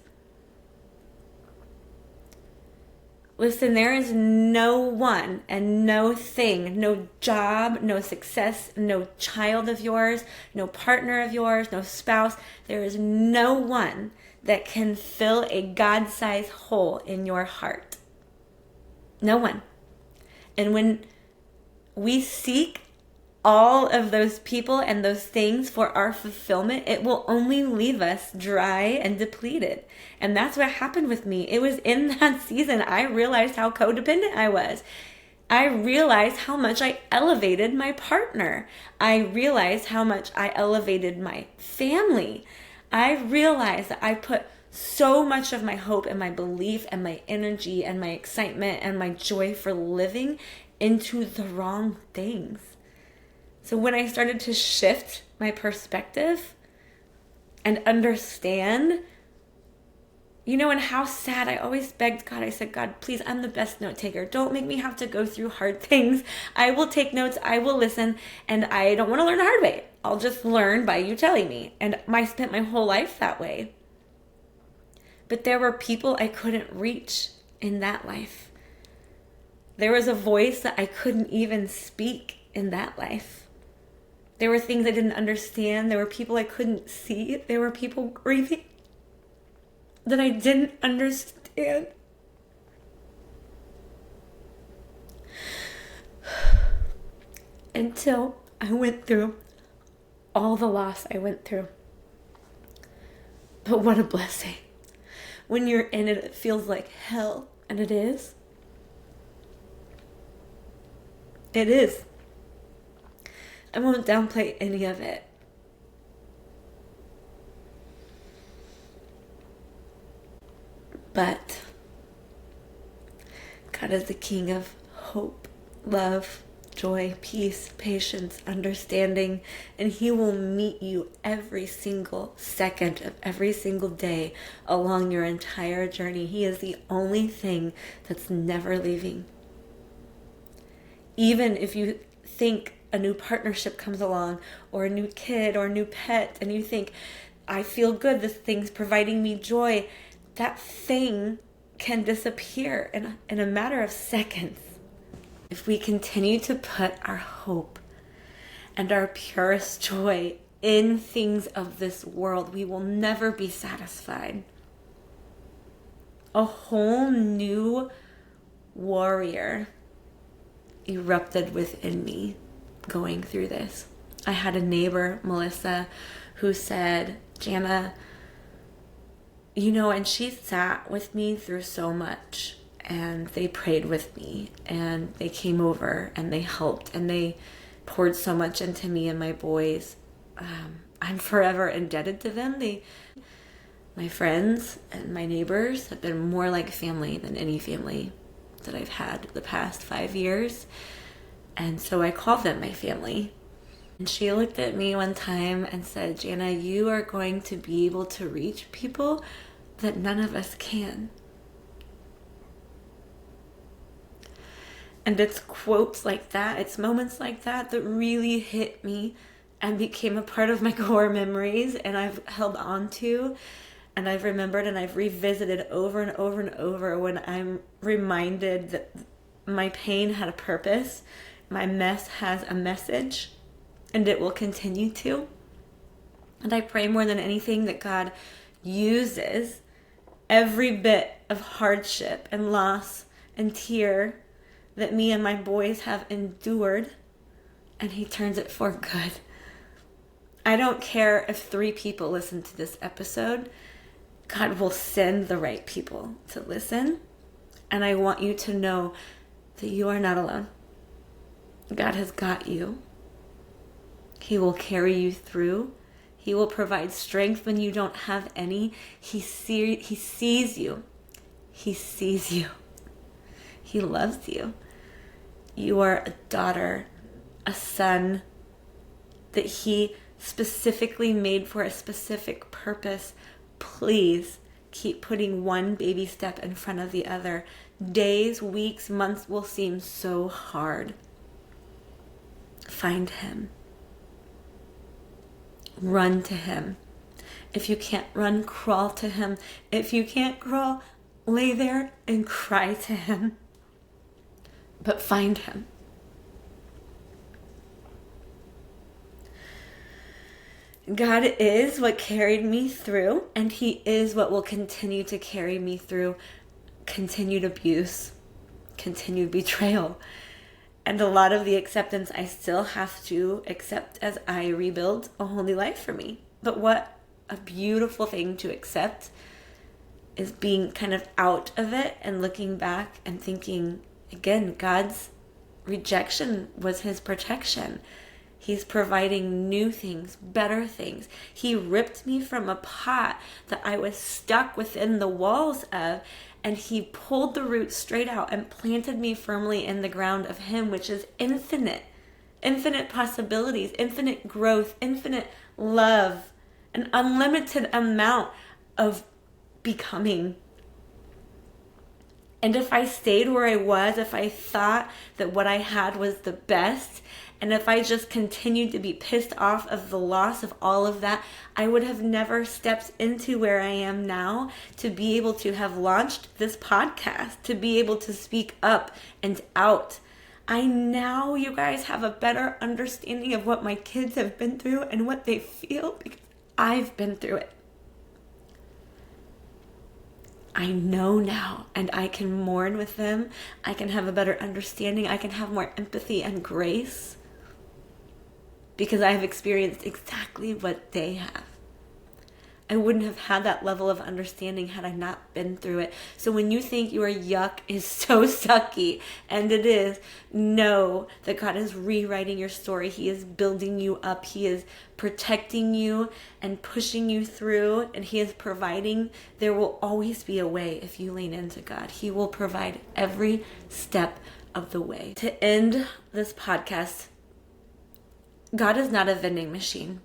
Speaker 1: Listen, there is no one and no thing, no job, no success, no child of yours, no partner of yours, no spouse. There is no one that can fill a God-sized hole in your heart. No one. And when we seek all of those people and those things for our fulfillment, it will only leave us dry and depleted. And that's what happened with me. It was in that season I realized how codependent I was. I realized how much I elevated my partner. I realized how much I elevated my family. I realized that I put so much of my hope and my belief and my energy and my excitement and my joy for living into the wrong things. So when I started to shift my perspective and understand, and how sad, I always begged God. I said, "God, please, I'm the best note taker. Don't make me have to go through hard things. I will take notes. I will listen. And I don't want to learn the hard way. I'll just learn by you telling me." And I spent my whole life that way. But there were people I couldn't reach in that life. There was a voice that I couldn't even speak in that life. There were things I didn't understand. There were people I couldn't see. There were people grieving that I didn't understand. Until I went through all the loss I went through. But what a blessing. When you're in it, it feels like hell. And it is. It is. I won't downplay any of it. But God is the King of hope, love, joy, peace, patience, understanding, and He will meet you every single second of every single day along your entire journey. He is the only thing that's never leaving. Even if you think a new partnership comes along, or a new kid, or a new pet, and you think, "I feel good, this thing's providing me joy," that thing can disappear in a matter of seconds. If we continue to put our hope and our purest joy in things of this world, we will never be satisfied. A whole new warrior erupted within me going through this. I had a neighbor, Melissa, who said, "Jana, and she sat with me through so much, and they prayed with me, and they came over, and they helped, and they poured so much into me and my boys. I'm forever indebted to them. My friends and my neighbors have been more like family than any family that I've had the past 5 years. And so I call them my family." And she looked at me one time and said, "Jana, you are going to be able to reach people that none of us can." And it's quotes like that, it's moments like that that really hit me and became a part of my core memories, and I've held on to, and I've remembered, and I've revisited over and over and over when I'm reminded that my pain had a purpose my mess has a message, and it will continue to. And I pray more than anything that God uses every bit of hardship and loss and tear that me and my boys have endured, and he turns it for good. I don't care if 3 people listen to this episode. God will send the right people to listen. And I want you to know that you are not alone. God has got you. He will carry you through. He will provide strength when you don't have any. He sees you. He sees you. He loves you. You are a daughter, a son that he specifically made for a specific purpose. Please keep putting one baby step in front of the other. Days, weeks, months will seem so hard. Find him. Run to him. If you can't run, crawl to him. If you can't crawl, lay there and cry to him. But find him. God is what carried me through, and he is what will continue to carry me through continued abuse, continued betrayal, and a lot of the acceptance I still have to accept as I rebuild a whole new life for me. But what a beautiful thing to accept is being kind of out of it and looking back and thinking, again, God's rejection was his protection. He's providing new things, better things. He ripped me from a pot that I was stuck within the walls of, and he pulled the roots straight out and planted me firmly in the ground of him, which is infinite possibilities, infinite growth, infinite love, an unlimited amount of becoming. And if I stayed where I was, if I thought that what I had was the best, and if I just continued to be pissed off of the loss of all of that, I would have never stepped into where I am now to be able to have launched this podcast, to be able to speak up and out. I now, you guys, have a better understanding of what my kids have been through and what they feel because I've been through it. I know now, and I can mourn with them. I can have a better understanding. I can have more empathy and grace because I have experienced exactly what they have. I wouldn't have had that level of understanding had I not been through it. So when you think your yuck is so sucky, and it is, know that God is rewriting your story. He is building you up. He is protecting you and pushing you through, and he is providing. There will always be a way if you lean into God. He will provide every step of the way. To end this podcast, God is not a vending machine.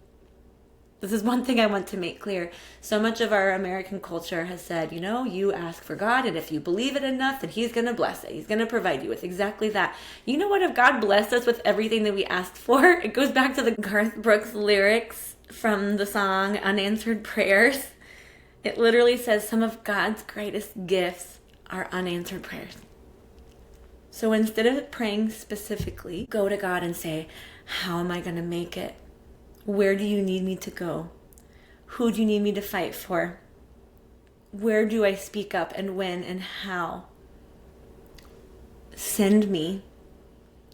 Speaker 1: This is one thing I want to make clear. So much of our American culture has said, you ask for God, and if you believe it enough, then he's going to bless it. He's going to provide you with exactly that. You know what? If God blessed us with everything that we asked for, it goes back to the Garth Brooks lyrics from the song Unanswered Prayers. It literally says some of God's greatest gifts are unanswered prayers. So instead of praying specifically, go to God and say, how am I going to make it? Where do you need me to go? Who do you need me to fight for? Where do I speak up and when and how? Send me.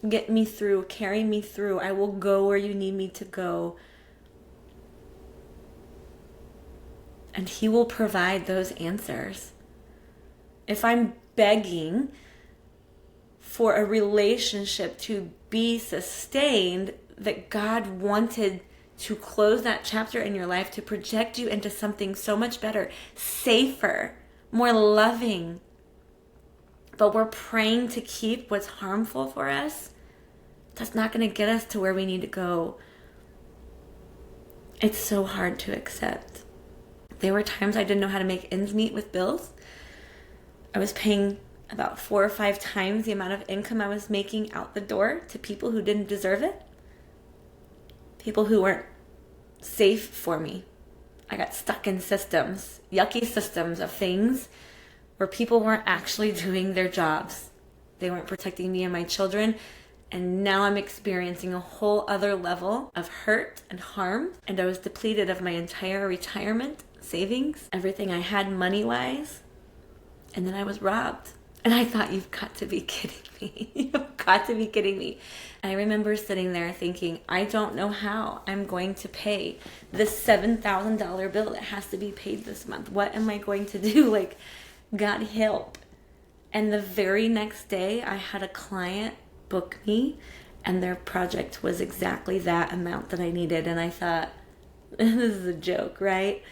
Speaker 1: Get me through. Carry me through. I will go where you need me to go. And he will provide those answers. If I'm begging for a relationship to be sustained, that God wanted to close that chapter in your life, to project you into something so much better, safer, more loving. But we're praying to keep what's harmful for us. That's not going to get us to where we need to go. It's so hard to accept. There were times I didn't know how to make ends meet with bills. I was paying about 4 or 5 times the amount of income I was making out the door to people who didn't deserve it. People who weren't safe for me. I got stuck in systems, yucky systems of things where people weren't actually doing their jobs. They weren't protecting me and my children. And now I'm experiencing a whole other level of hurt and harm. And I was depleted of my entire retirement savings, everything I had money-wise. And then I was robbed. And I thought, you've got to be kidding me. You've got to be kidding me. I remember sitting there thinking, I don't know how I'm going to pay this $7,000 bill that has to be paid this month. What am I going to do? Like, God help. And the very next day, I had a client book me, and their project was exactly that amount that I needed. And I thought, this is a joke, right?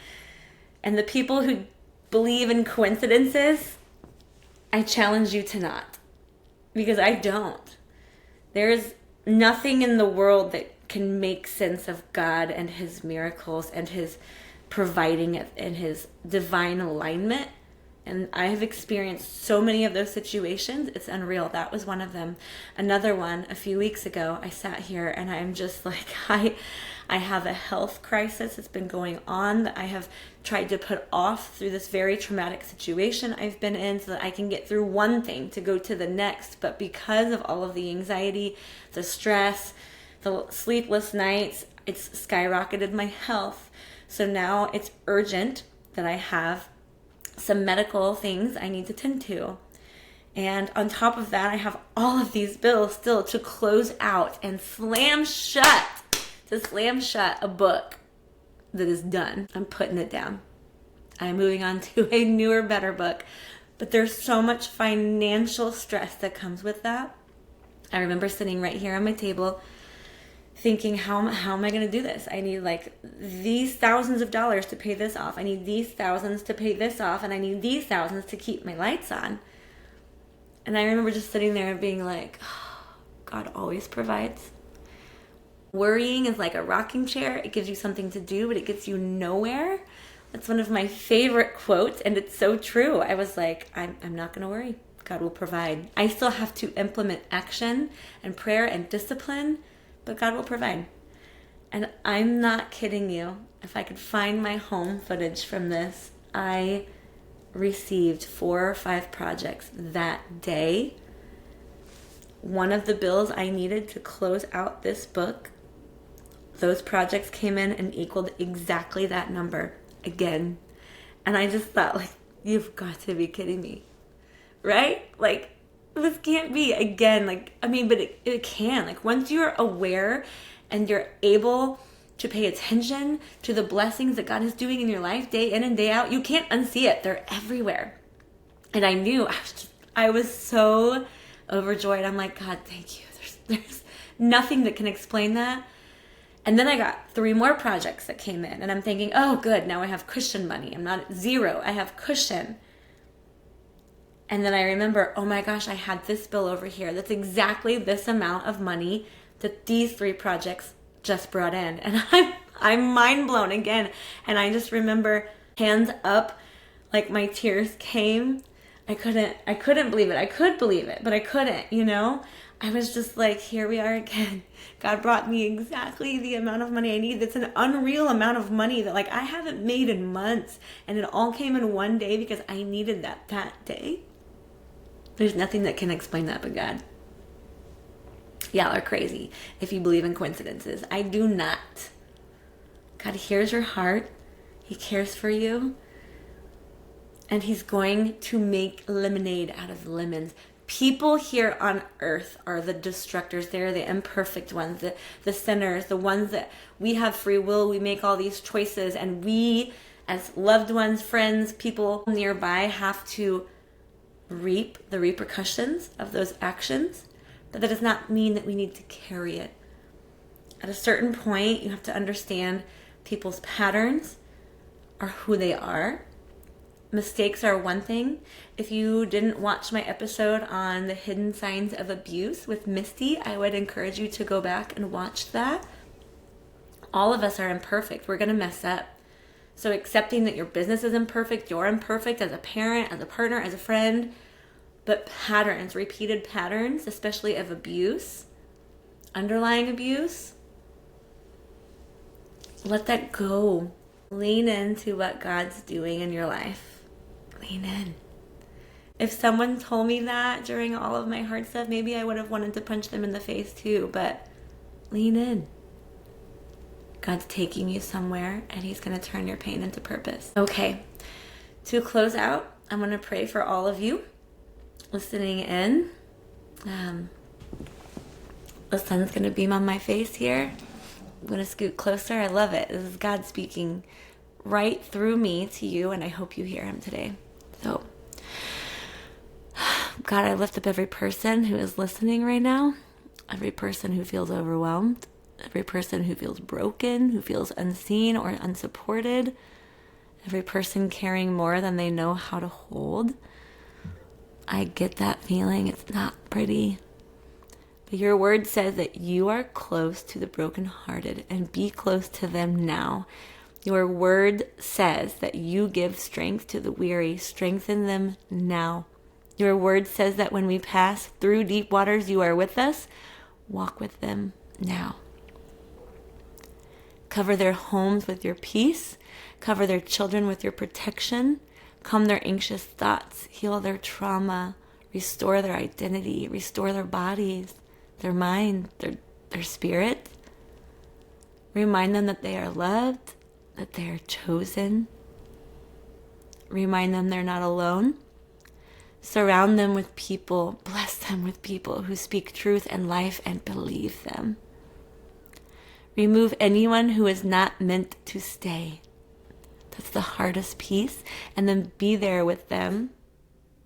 Speaker 1: And the people who believe in coincidences, I challenge you to not, because I don't. There's nothing in the world that can make sense of God and his miracles and his providing it and his divine alignment. And I have experienced so many of those situations. It's unreal. That was one of them. Another one, a few weeks ago, I sat here and I'm just like, I have a health crisis that's been going on that I have tried to put off through this very traumatic situation I've been in so that I can get through one thing to go to the next. But because of all of the anxiety, the stress, the sleepless nights, it's skyrocketed my health. So now it's urgent that I have some medical things I need to tend to. And on top of that, I have all of these bills still to close out and slam shut a book that is done. I'm putting it down. I'm moving on to a newer, better book. But there's so much financial stress that comes with that. I remember sitting right here on my table thinking, how am I going to do this? I need like these thousands of dollars to pay this off. I need these thousands to pay this off. And I need these thousands to keep my lights on. And I remember just sitting there and being like, oh, God always provides. Worrying is like a rocking chair. It gives you something to do, but it gets you nowhere. That's one of my favorite quotes, and it's so true. I was like, I'm not going to worry. God will provide. I still have to implement action and prayer and discipline, but God will provide. And I'm not kidding you. If I could find my home footage from this, I received 4 or 5 projects that day. One of the bills I needed to close out this book, those projects came in and equaled exactly that number again. And I just thought, like, you've got to be kidding me, right? Like, this can't be again. Like, I mean, but it can. Like, once you're aware and you're able to pay attention to the blessings that God is doing in your life day in and day out, you can't unsee it. They're everywhere. And I knew, I was so overjoyed. I'm like, God, thank you. There's nothing that can explain that. And then I got 3 more projects that came in, and I'm thinking, oh, good, now I have cushion money. I'm not at zero. I have cushion. And then I remember, oh my gosh, I had this bill over here. That's exactly this amount of money that these 3 projects just brought in. And I'm mind blown again. And I just remember hands up, like my tears came. I couldn't believe it. I could believe it, but I couldn't, you know? I was just like, here we are again. God brought me exactly the amount of money I need. That's an unreal amount of money that like I haven't made in months. And it all came in one day because I needed that day. There's nothing that can explain that but God. Y'all are crazy if you believe in coincidences. I do not. God hears your heart. He cares for you. And he's going to make lemonade out of lemons. People here on earth are the destructors. They're the imperfect ones, the sinners, the ones that we have free will. We make all these choices, and we, as loved ones, friends, people nearby, have to reap the repercussions of those actions. But that does not mean that we need to carry it. At a certain point, you have to understand people's patterns are who they are. Mistakes are one thing. If you didn't watch my episode on the hidden signs of abuse with Misty, I would encourage you to go back and watch that. All of us are imperfect. We're going to mess up. So accepting that your business is imperfect, you're imperfect as a parent, as a partner, as a friend, but patterns, repeated patterns, especially of abuse, underlying abuse, let that go. Lean into what God's doing in your life. Lean in. If someone told me that during all of my hard stuff, maybe I would have wanted to punch them in the face too, but lean in. God's taking you somewhere, and he's going to turn your pain into purpose. Okay, to close out, I'm going to pray for all of you listening in. The sun's going to beam on my face here. I'm going to scoot closer. I love it. This is God speaking right through me to you, and I hope you hear him today. So, God, I lift up every person who is listening right now, every person who feels overwhelmed, every person who feels broken, who feels unseen or unsupported, every person carrying more than they know how to hold. I get that feeling. It's not pretty. But your word says that you are close to the brokenhearted, and be close to them now. Your word says that you give strength to the weary. Strengthen them now. Your word says that when we pass through deep waters, you are with us. Walk with them now. Cover their homes with your peace. Cover their children with your protection. Calm their anxious thoughts. Heal their trauma. Restore their identity. Restore their bodies, their mind, their spirit. Remind them that they are loved, that they are chosen. Remind them they're not alone. Surround them with people, bless them with people who speak truth and life and believe them. Remove anyone who is not meant to stay. That's the hardest piece. And then be there with them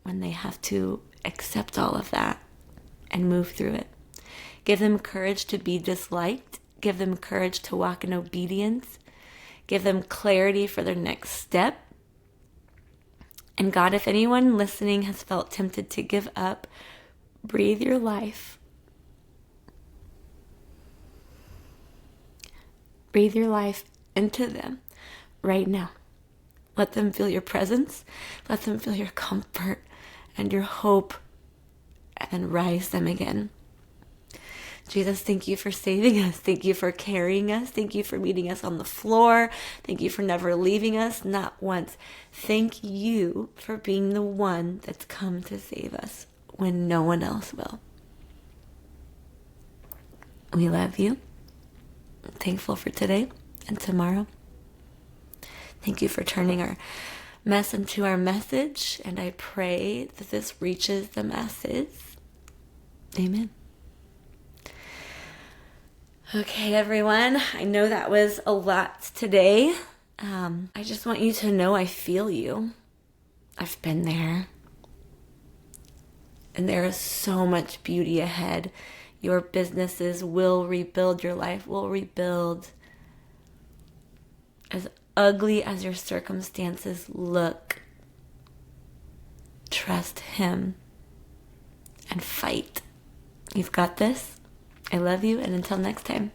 Speaker 1: when they have to accept all of that and move through it. Give them courage to be disliked. Give them courage to walk in obedience. Give them clarity for their next step. And God, if anyone listening has felt tempted to give up, breathe your life. Breathe your life into them right now. Let them feel your presence. Let them feel your comfort and your hope, and rise them again. Jesus, thank you for saving us. Thank you for carrying us. Thank you for meeting us on the floor. Thank you for never leaving us, not once. Thank you for being the one that's come to save us when no one else will. We love you. I'm thankful for today and tomorrow. Thank you for turning our mess into our message, and I pray that this reaches the masses. Amen. Okay, everyone, I know that was a lot today. I just want you to know I feel you. I've been there. And there is so much beauty ahead. Your businesses will rebuild. Your life will rebuild. As ugly as your circumstances look, trust him and fight. You've got this. I love you, and until next time.